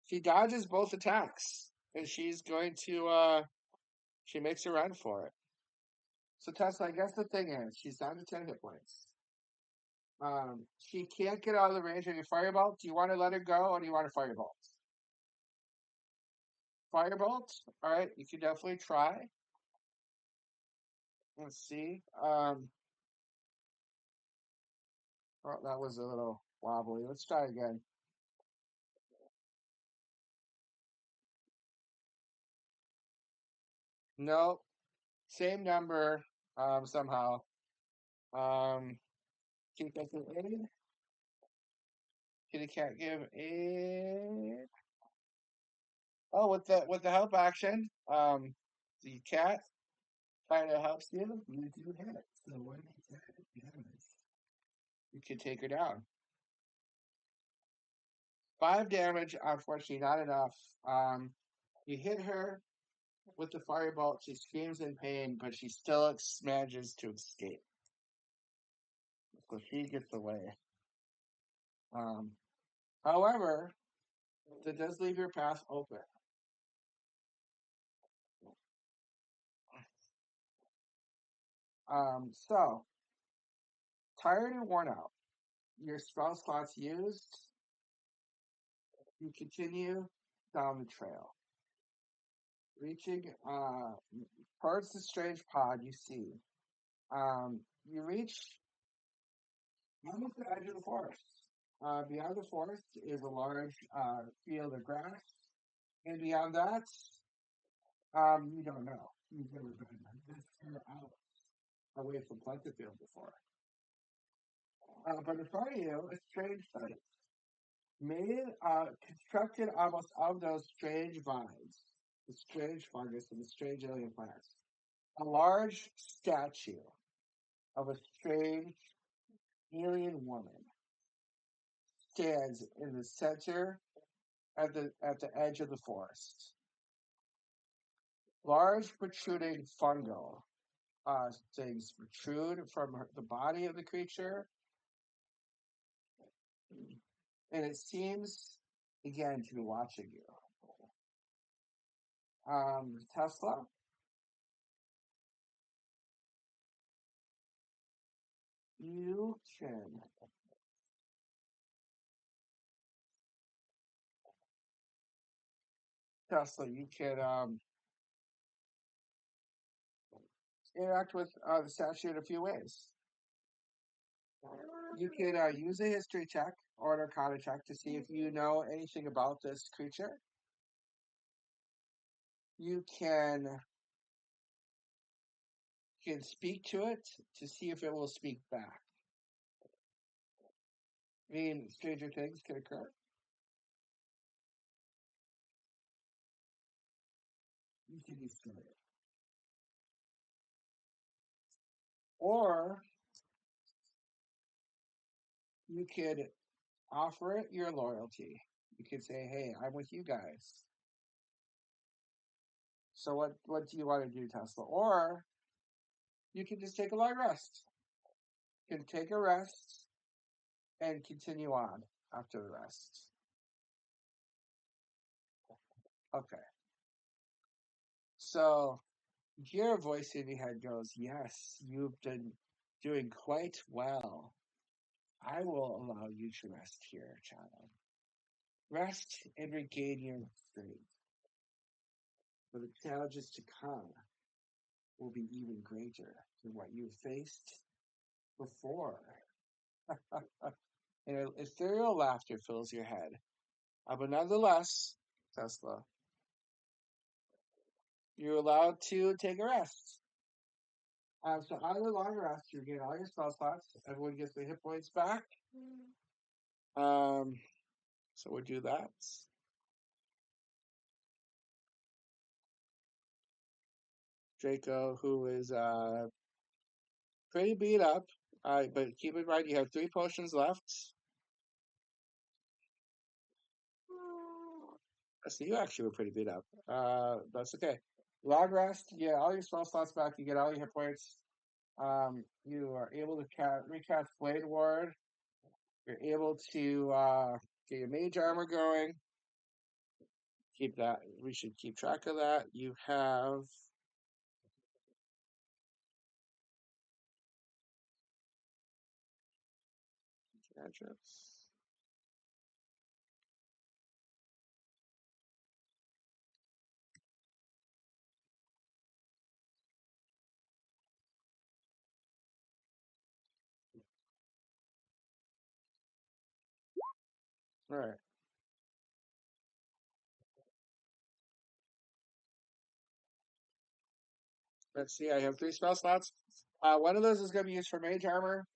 [SPEAKER 1] She dodges both attacks, and she's going to she makes a run for it. So Tesla, I guess the thing is, she's down to 10 hit points. She can't get out of the range of your firebolt. Do you want to let her go, or do you want a firebolt? Firebolt. All right, you can definitely try. Let's see. Oh, that was a little wobbly. Let's try again. No, same number. Somehow. Um, Kitty Cat give aid. Kitty Cat give aid. Oh, with the help action, the cat kind of helps you. You do hit. So when you hit damage, you can take her down. 5 damage, unfortunately, not enough. Um, you hit her with the firebolt. She screams in pain, but she still manages to escape. So she gets away. Um, However, that does leave your path open. So tired and worn out. Your spell slots used. You continue down the trail, reaching towards the strange pod. You see, you reach almost the edge of the forest. Beyond the forest is a large field of grass, and beyond that, you don't know. You've never been this far out away from Plentifield before. But in front of you, a strange sight, made constructed almost of those strange vines, the strange fungus, and the strange alien plants. A large statue of a strange alien woman stands in the center at the edge of the forest. Large protruding fungal things protrude from the body of the creature, and it seems again to be watching you. Tesla, you can Tesla, you can interact with the statue in a few ways. You can use a history check or an arcana check to see if you know anything about this creature. You can speak to it to see if it will speak back. I mean, stranger things can occur. You can destroy it. Or you could offer it your loyalty. You could say, hey, I'm with you guys. So what do you want to do, Tesla? Or you can just take a long rest. You can take a rest and continue on after the rest. Okay. So your voice in your head goes, yes, you've been doing quite well. I will allow you to rest here, child. Rest and regain your strength. For the challenges to come will be even greater than what you faced before. And an ethereal laughter fills your head. But nonetheless, Tesla, you're allowed to take a rest. So out of the long rest, you get all your spell slots. Everyone gets their hit points back. Um, so we'll do that. Draco, who is pretty beat up, but keep in mind you have 3 potions left. So you actually were pretty beat up. That's okay. Long rest, you get all your spell slots back. You get all your hit points. You are able to recast Blade Ward. You're able to get your mage armor going. Keep that. We should keep track of that. You have cantrips. All right. Let's see. I have 3 spell slots. One of those is going to be used for mage armor.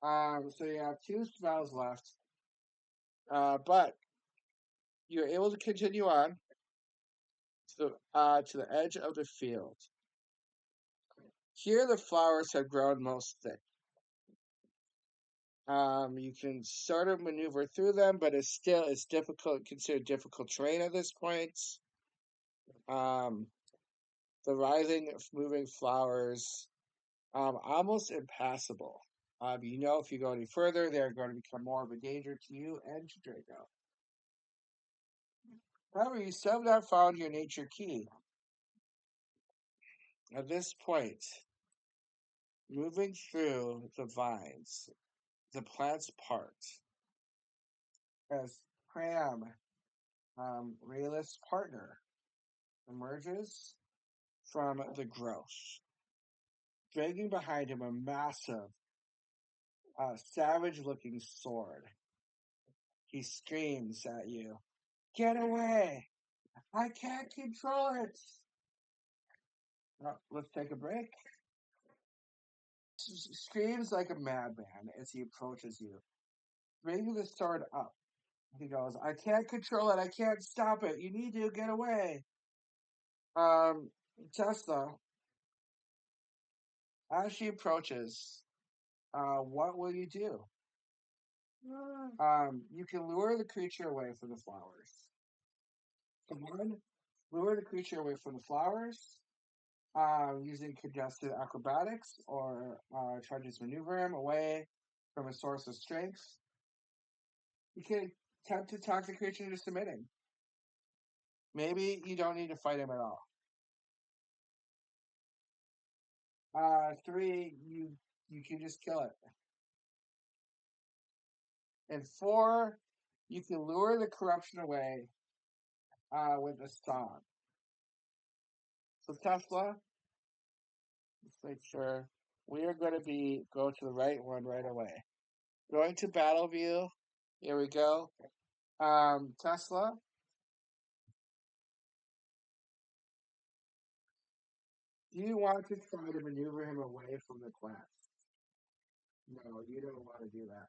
[SPEAKER 1] So you have 2 spells left. But you're able to continue on to the edge of the field. Here, the flowers have grown most thick. You can sort of maneuver through them, but it's difficult, considered difficult terrain at this point. Um, the rising, moving flowers, almost impassable. If you go any further, they're going to become more of a danger to you and to Draco. However, you still have not found your nature key. At this point, moving through the vines, the plants part as Pram, Rayla's partner, emerges from the growth, dragging behind him a massive, savage-looking sword. He screams at you, "Get away! I can't control it!" Let's take a break. Screams like a madman as he approaches you, bringing the sword up. He goes, "I can't control it. I can't stop it. You need to get away." Um, Tesla, as she approaches, what will you do? You can lure the creature away from the flowers. One, lure the creature away from the flowers using congested acrobatics or try to just maneuver him away from a source of strength. You can attempt to talk the creature into submitting. Maybe you don't need to fight him at all. 3, you can just kill it. And 4, you can lure the corruption away with a song. So Tesla, let's make sure we are going to go to the right one right away. Going to battle view. Here we go. Tesla, do you want to try to maneuver him away from the quest? No, you don't want to do that.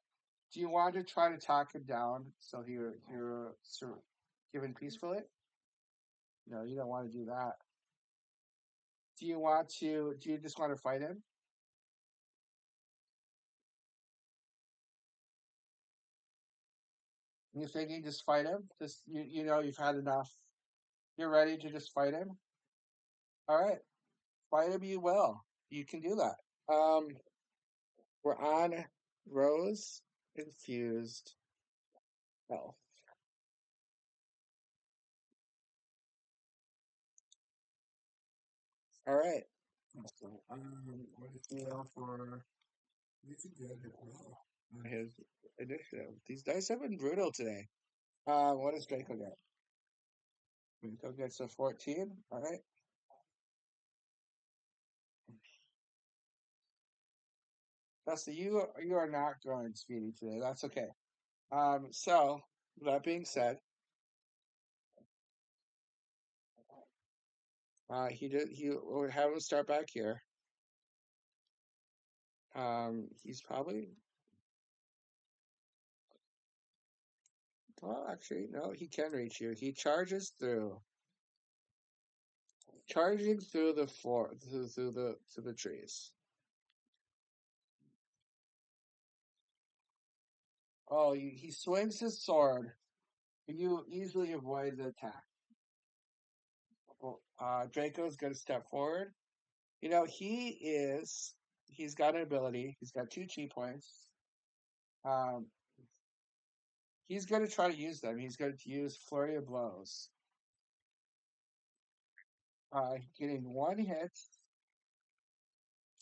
[SPEAKER 1] Do you want to try to talk him down so you're given peacefully? No, you don't want to do that. Do you just want to fight him? You thinking just fight him? Just you know you've had enough. You're ready to just fight him? All right. Fight him you will. You can do that. Um we're on Rose infused health. All right. So, what is the deal for this is good as well. His initiative. These dice have been brutal today. What does Draco get? Draco gets a 14. All right. Dusty, you are not going speedy today. That's okay. So that being said, he will have him start back here. He's probably well, actually, no, he can reach you. He charges through, charging through the floor, through the trees. Oh, he swings his sword. You easily avoid the attack. Well, Draco's going to step forward. You know, he's got an ability. He's got two chi points. Um, he's going to try to use them. He's going to use Flurry of Blows. Getting one hit,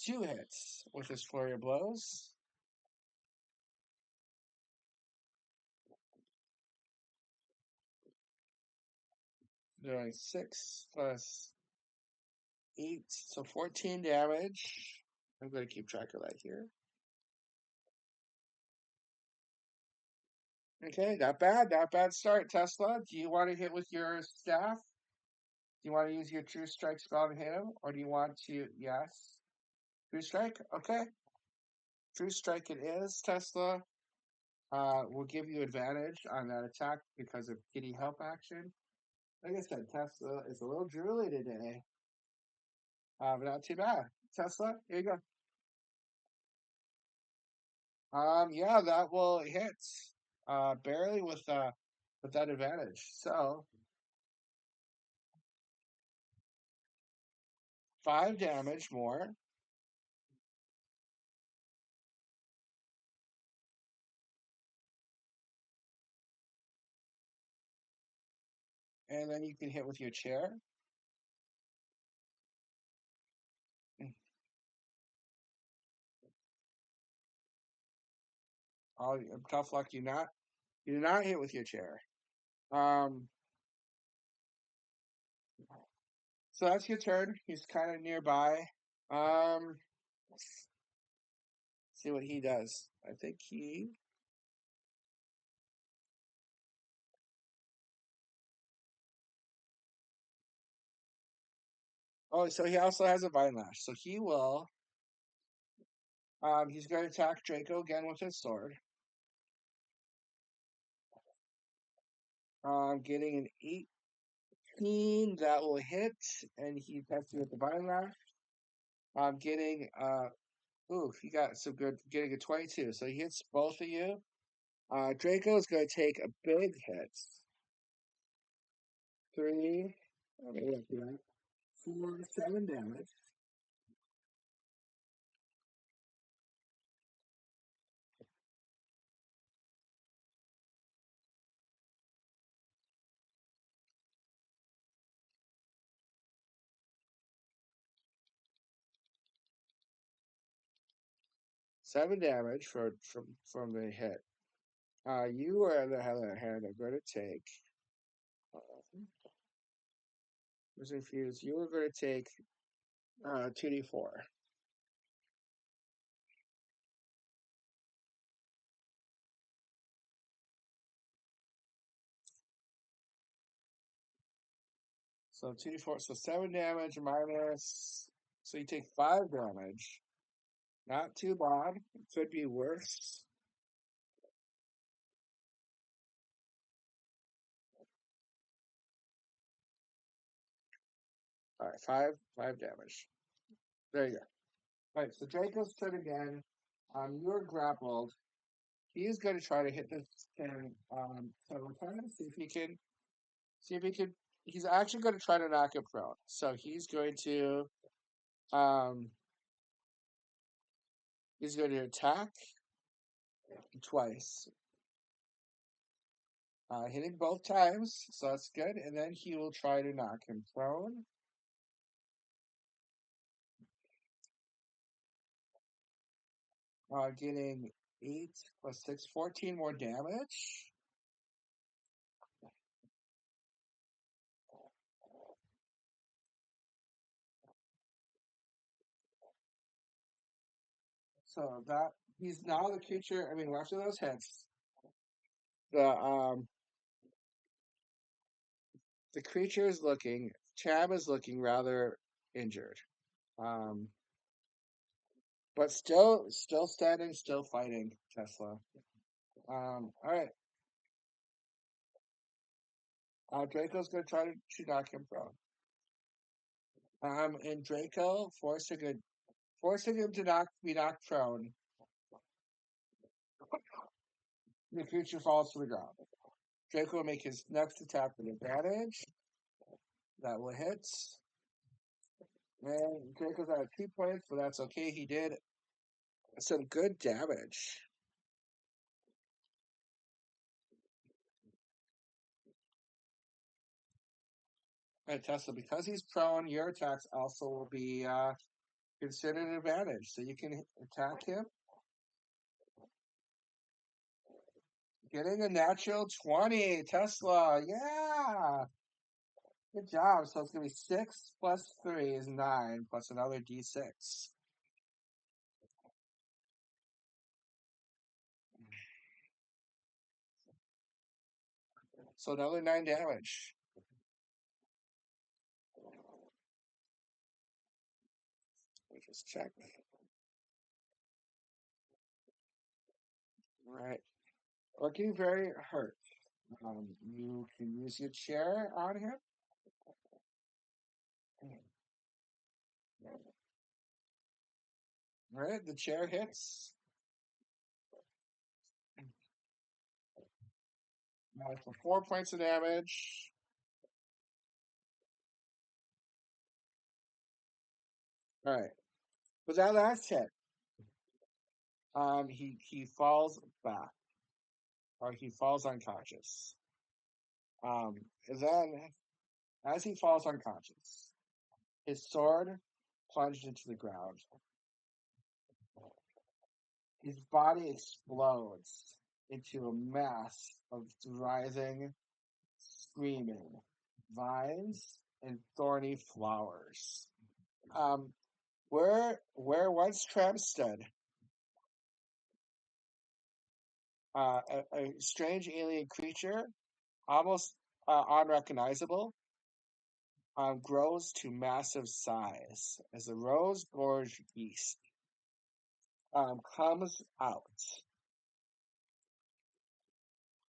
[SPEAKER 1] two hits with his Flurry of Blows. Doing 6 plus 8, so 14 damage. I'm going to keep track of that here. Okay, not bad, not bad start, Tesla. Do you want to hit with your staff? Do you want to use your True Strike spell to hit him? Or do you want to, yes? True Strike? Okay. True Strike it is, Tesla. Will give you advantage on that attack because of kitty help action. Like I said, Tesla is a little drooly today. But not too bad. Tesla, here you go. Yeah, that will hit. Barely with that advantage. So 5 damage more. And then you can hit with your chair. Oh, tough luck, you do not hit with your chair. Um, so that's your turn. He's kind of nearby. Um, see what he does. I think he. Oh, so he also has a vine lash. So he will. He's going to attack Draco again with his sword. Getting an 18 that will hit, and he tests you with the vine lash. Getting ooh, he got some good. Getting a 22, so he hits both of you. Draco is going to take a big hit. Three, maybe after that. 4, 7 damage. 7 damage from the hit. You are on the other hand are going to take Was infused. You were going to take 2d4. So 2d4. So 7 damage minus. So you take 5 damage. Not too bad. It could be worse. All right, five damage. There you go. All right, so Draco's turn again. You're grappled. He's going to try to hit this thing. So we're trying to see if he can. He's actually going to try to knock him prone. So um, he's going to attack twice, hitting both times. So that's good. And then he will try to knock him prone. Getting 8 plus 6, 14 more damage. So that he's now the creature. I mean, after those hits, the the creature is looking. Chab is looking rather injured, um, but still standing, still fighting. Tesla. All right. Draco's gonna try to knock him prone. And Draco forcing him to be knocked prone. The creature falls to the ground. Draco will make his next attack with advantage. That will hit. And Draco's out of 2 points, but that's okay. He did some good damage. And Tesla, because he's prone, your attacks also will be considered an advantage. So you can attack him. Getting a natural 20, Tesla. Yeah. Good job. So it's going to be 6 plus 3 is 9, plus another d6. So another 9 damage. Let me just check. All right. Looking very hurt. You can use your chair on him. All right, the chair hits. For 4 points of damage. All right. With that last hit, he falls back, or he falls unconscious. And then, as he falls unconscious, his sword plunged into the ground. His body explodes into a mass of writhing, screaming vines and thorny flowers. Um, where once Tramp stood, a strange alien creature, almost unrecognizable, grows to massive size as the rose gorge beast comes out.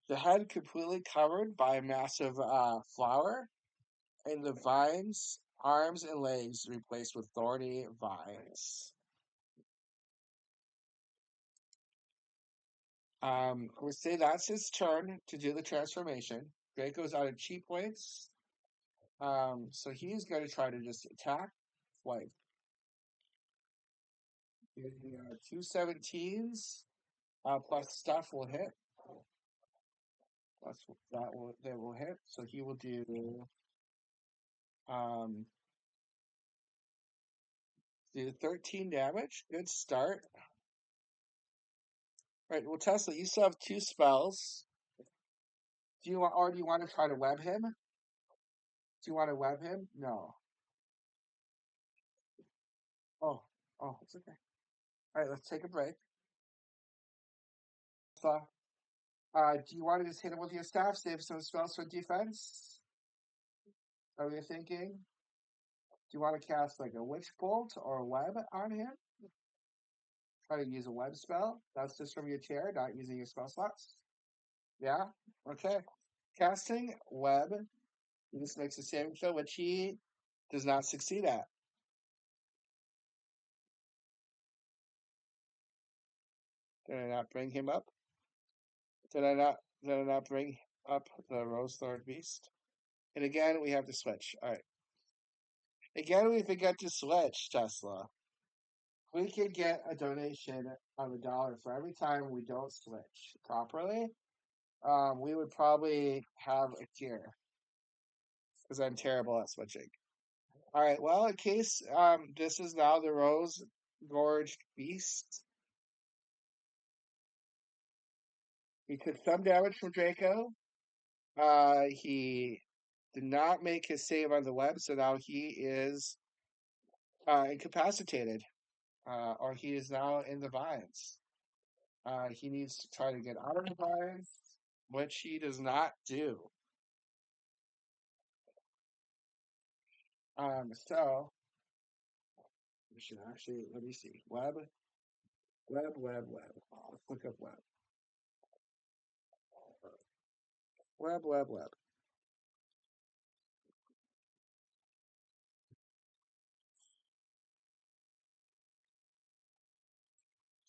[SPEAKER 1] The head completely covered by a massive flower, and the vines, arms and legs replaced with thorny vines. We say that's his turn to do the transformation. Draco's out of cheat points. So he's going to try to just attack twice. Two 17s plus stuff will hit. Plus that will hit. So he will um do 13 damage. Good start. Right. Well, Tesla, you still have 2 spells. Do you want to try to web him? Do you want to web him? No. Oh, oh, it's okay. All right, let's take a break. So, do you want to just hit him with your staff, save some spells for defense? Are you thinking? Do you want to cast like a witch bolt or a web on him? Try to use a web spell. That's just from your chair, not using your spell slots. Yeah? Okay. Casting web. He just makes a saving throw, which he does not succeed at. Did I not bring him up? Did I not bring up the Rose Thorn Beast? And again, we have to switch. All right. Again, we forget to switch, Tesla. We could get a donation of $1 for every time we don't switch properly. We would probably have a tier because I'm terrible at switching. All right. Well, in case this is now the Rose Gorge Beast. He took some damage from Draco. He did not make his save on the web, so now he is incapacitated, or he is now in the vines. He needs to try to get out of the vines, which he does not do. So we should actually let me see. Web. Let's look up web. Web.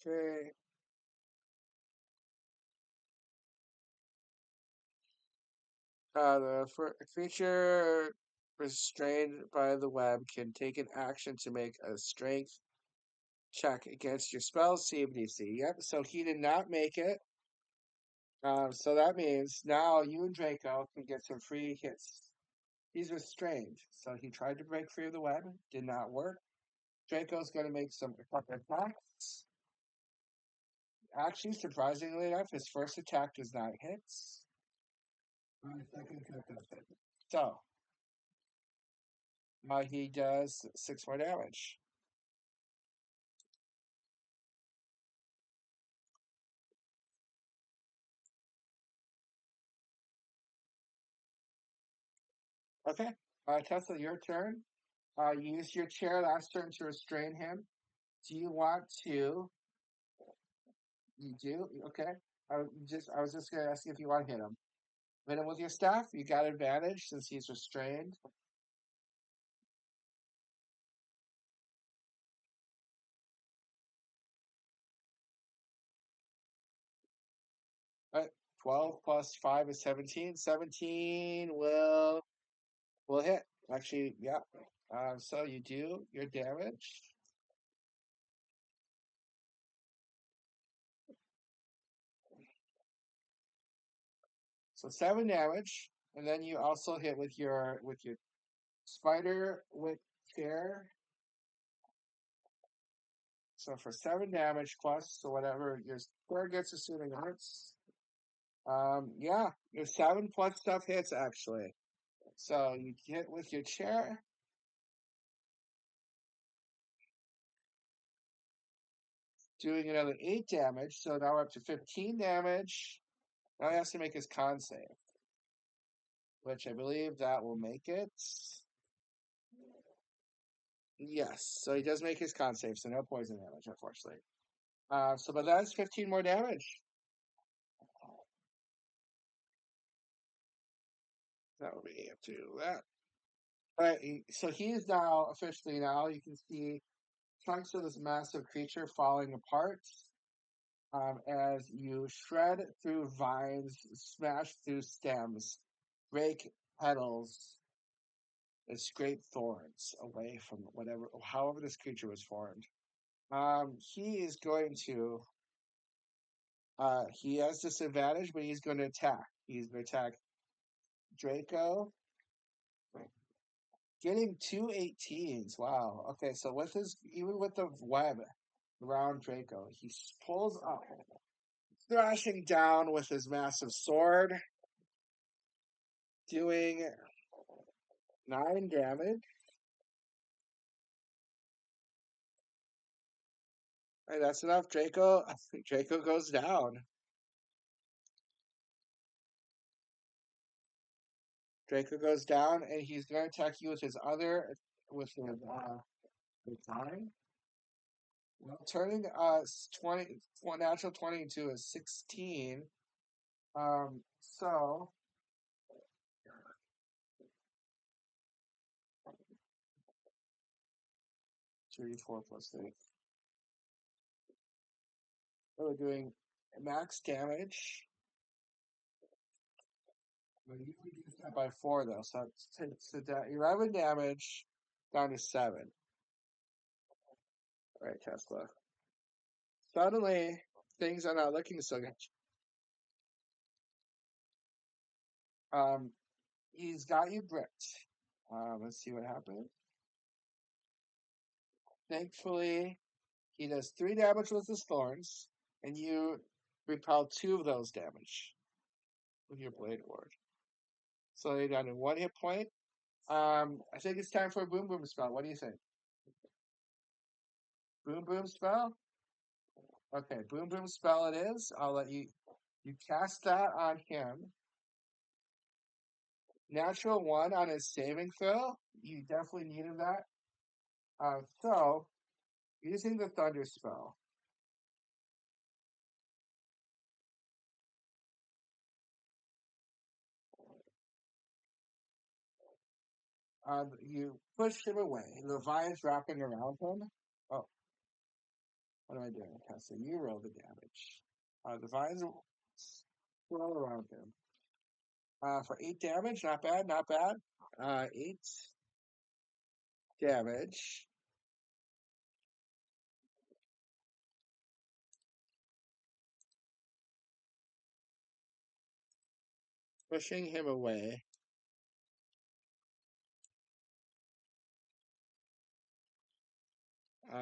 [SPEAKER 1] Okay. The creature restrained by the web can take an action to make a strength check against your spell CMDC. Yep, so he did not make it. So that means now you and Draco can get some free hits. He's restrained, so he tried to break free of the web, did not work. Draco's going to make some attacks. Actually, surprisingly enough, his first attack does not hit. My second attack does hit. So, he does 6 more damage. Okay, Tesla, your turn. You used your chair last turn to restrain him. Do you want to? You do? Okay. I was just gonna ask you if you want to hit him. Hit him with your staff. You got advantage since he's restrained. All right. 12 plus 5 is 17. 17 will hit. Actually, yeah. So you do your damage. So 7 damage, and then you also hit with your spider with chair. So for 7 damage plus, so whatever your square gets, assuming it hits. Yeah, your 7 plus stuff hits actually. So you hit with your chair. Doing another 8 damage, so now we're up to 15 damage. Now he has to make his con save, which I believe that will make it. Yes, so he does make his con save, so no poison damage, unfortunately. But that's 15 more damage. That would be up to that. All right, so he is now officially now. You can see chunks of this massive creature falling apart as you shred through vines, smash through stems, break petals, and scrape thorns away from however this creature was formed. He is going to. He has disadvantage, but he's going to attack. He's going to attack Draco. Getting 2 18s. Wow. Okay, so even with the web around Draco, he pulls up, thrashing down with his massive sword, doing 9 damage. And that's enough. Draco goes down. Draco goes down, and he's going to attack you with his time. Well, turning 20 natural 20 into a 16. So 3, 4 plus 3. We're doing max damage. We reduce that by 4 though, so it takes it down 11 damage down to 7. All right, Tesla. Suddenly, things are not looking so good. Um, he's got you gripped. Let's see what happens. Thankfully, he does 3 damage with his thorns, and you repel 2 of those damage with your blade ward. So you're down to 1 hit point. I think it's time for a boom boom spell. What do you think? Boom boom spell? Okay, boom boom spell it is. I'll let you cast that on him. Natural 1 on his saving throw. You definitely needed that. So using the thunder spell. You push him away. The vine's wrapping around him. Oh, what am I doing? Okay, so you roll the damage. The vines swirl around him. For 8 damage, not bad, not bad. 8 damage. Pushing him away.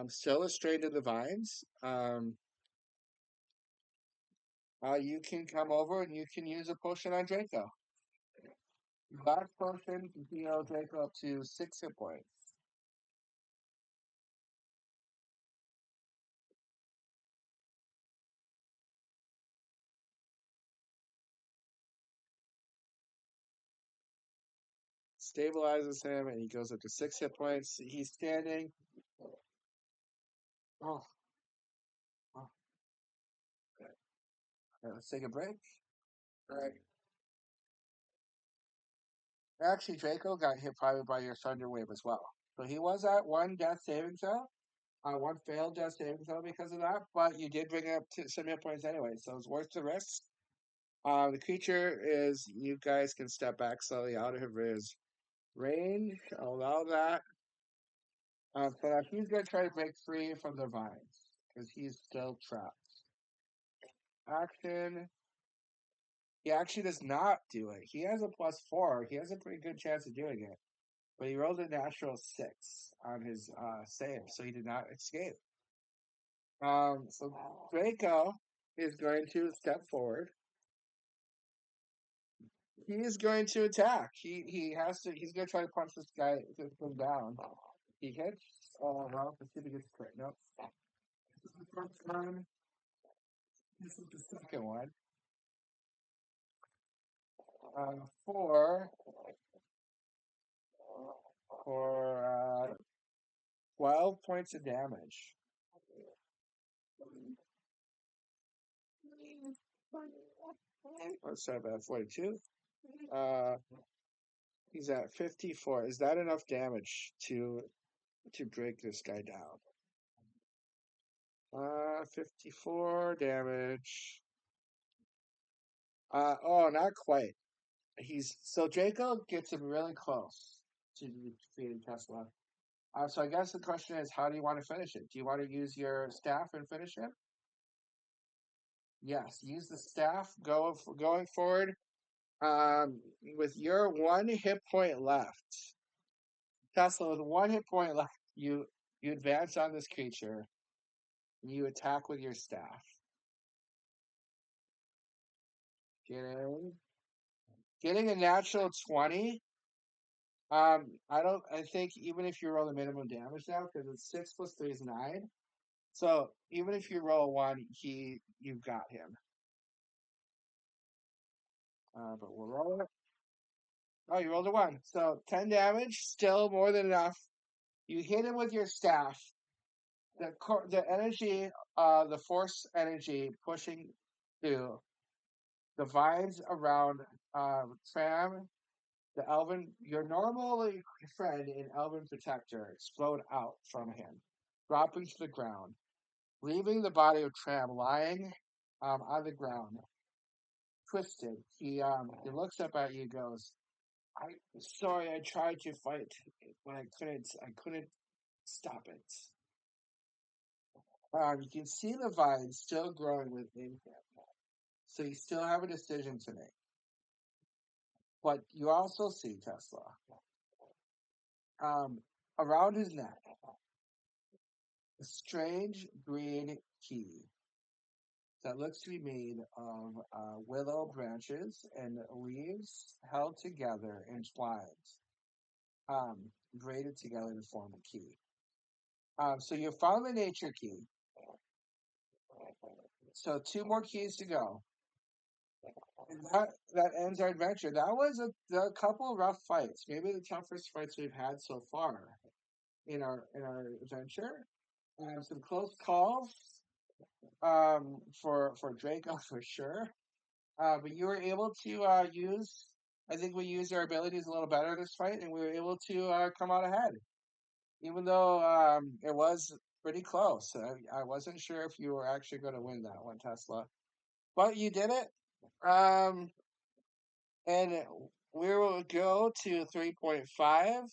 [SPEAKER 1] Still restrained to the vines. You can come over and you can use a potion on Draco. Last potion can heal Draco up to 6 hit points. Stabilizes him and he goes up to 6 hit points. He's standing. Oh, oh. Okay. All right, let's take a break. All right. Actually, Draco got hit probably by your Thunder Wave as well. So he was at 1 death saving throw. 1 failed death saving throw because of that, but you did bring up some hit points anyway, so it's worth the risk. The creature is, you guys can step back slowly out of his range. I'll allow that. So now he's going to try to break free from the vines because he's still trapped. Action. He actually does not do it. He has a +4. He has a pretty good chance of doing it. But he rolled a natural 6 on his save, so he did not escape. So Draco is going to step forward. He is going to attack. He has to. He's going to try to punch this guy to him down. He hits. Oh well, let's see if he gets crit. Nope. This is the first one. This is the second one. For 12 points of damage. Let's start at 42. He's at 54. Is that enough damage to break this guy down? 54 damage. Oh, not quite. So Draco gets him really close to defeating Tesla. So I guess the question is, how do you want to finish it? Do you want to use your staff and finish it? Yes, use the staff. Going forward. With your 1 hit point left, Tesla, with 1 hit point left, you advance on this creature. And you attack with your staff. Getting a natural 20. I don't. I think even if you roll the minimum damage now, because it's 6 plus 3 is 9. So even if you roll one, you've got him. But we'll roll it. Oh, you rolled a one. So 10 damage, still more than enough. You hit him with your staff. The energy, the force energy pushing through the vines around Tram, the Elven, your normal friend and Elven protector, explode out from him, dropping to the ground, leaving the body of Tram lying on the ground, twisted. He looks up at you, goes, "I sorry, I tried to fight, but I couldn't. I couldn't stop it." You can see the vine still growing within him, so you still have a decision to make. But you also see Tesla um, around his neck, a strange green key that looks to be made of willow branches and leaves held together in twines, braided together to form a key. So you found the nature key. So two more keys to go. And that ends our adventure. That was a couple of rough fights, maybe the toughest fights we've had so far in our adventure. Some close calls for Draco for sure. But you were able to use. I think we used our abilities a little better this fight, and we were able to come out ahead, even though it was pretty close. I wasn't sure if you were actually going to win that one, Tesla, but you did it. Um, and we will go to 3.5,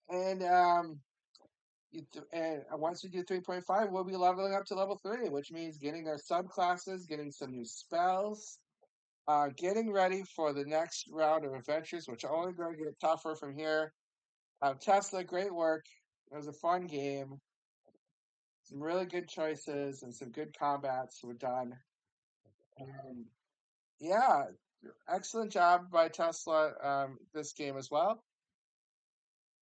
[SPEAKER 1] and and once we do 3.5, we'll be leveling up to level 3, which means getting our subclasses, getting some new spells, getting ready for the next round of adventures, which are only going to get tougher from here. Tesla, great work. It was a fun game. Some really good choices and some good combats were done. Um, yeah, excellent job by Tesla this game as well.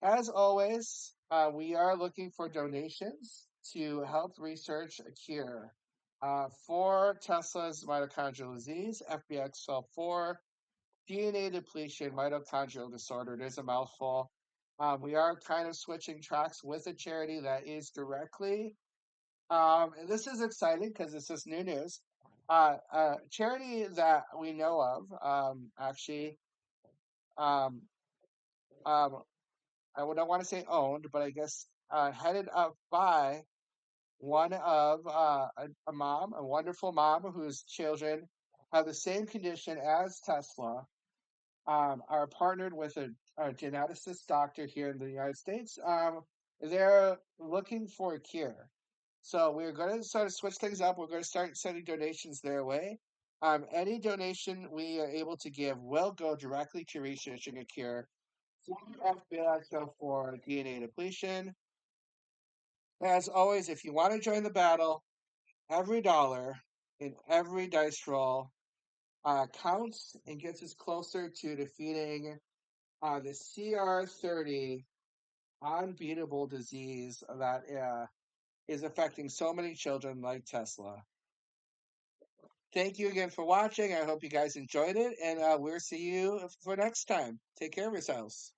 [SPEAKER 1] As always, we are looking for donations to help research a cure for Tesla's mitochondrial disease, FBXL4, DNA depletion, mitochondrial disorder. It is a mouthful. We are kind of switching tracks with a charity that is directly, and this is exciting because this is new news. A charity that we know of, actually, um, um, I would not want to say owned, but I guess headed up by one of a mom, a wonderful mom whose children have the same condition as Tesla, are partnered with a geneticist doctor here in the United States. They're looking for a cure. So we're going to sort of switch things up. We're going to start sending donations their way. Any donation we are able to give will go directly to researching a cure for DNA depletion. As always, if you want to join the battle, every dollar in every dice roll counts and gets us closer to defeating the CR30 unbeatable disease that is affecting so many children like Tesla. Thank you again for watching. I hope you guys enjoyed it, and we'll see you for next time. Take care of yourselves.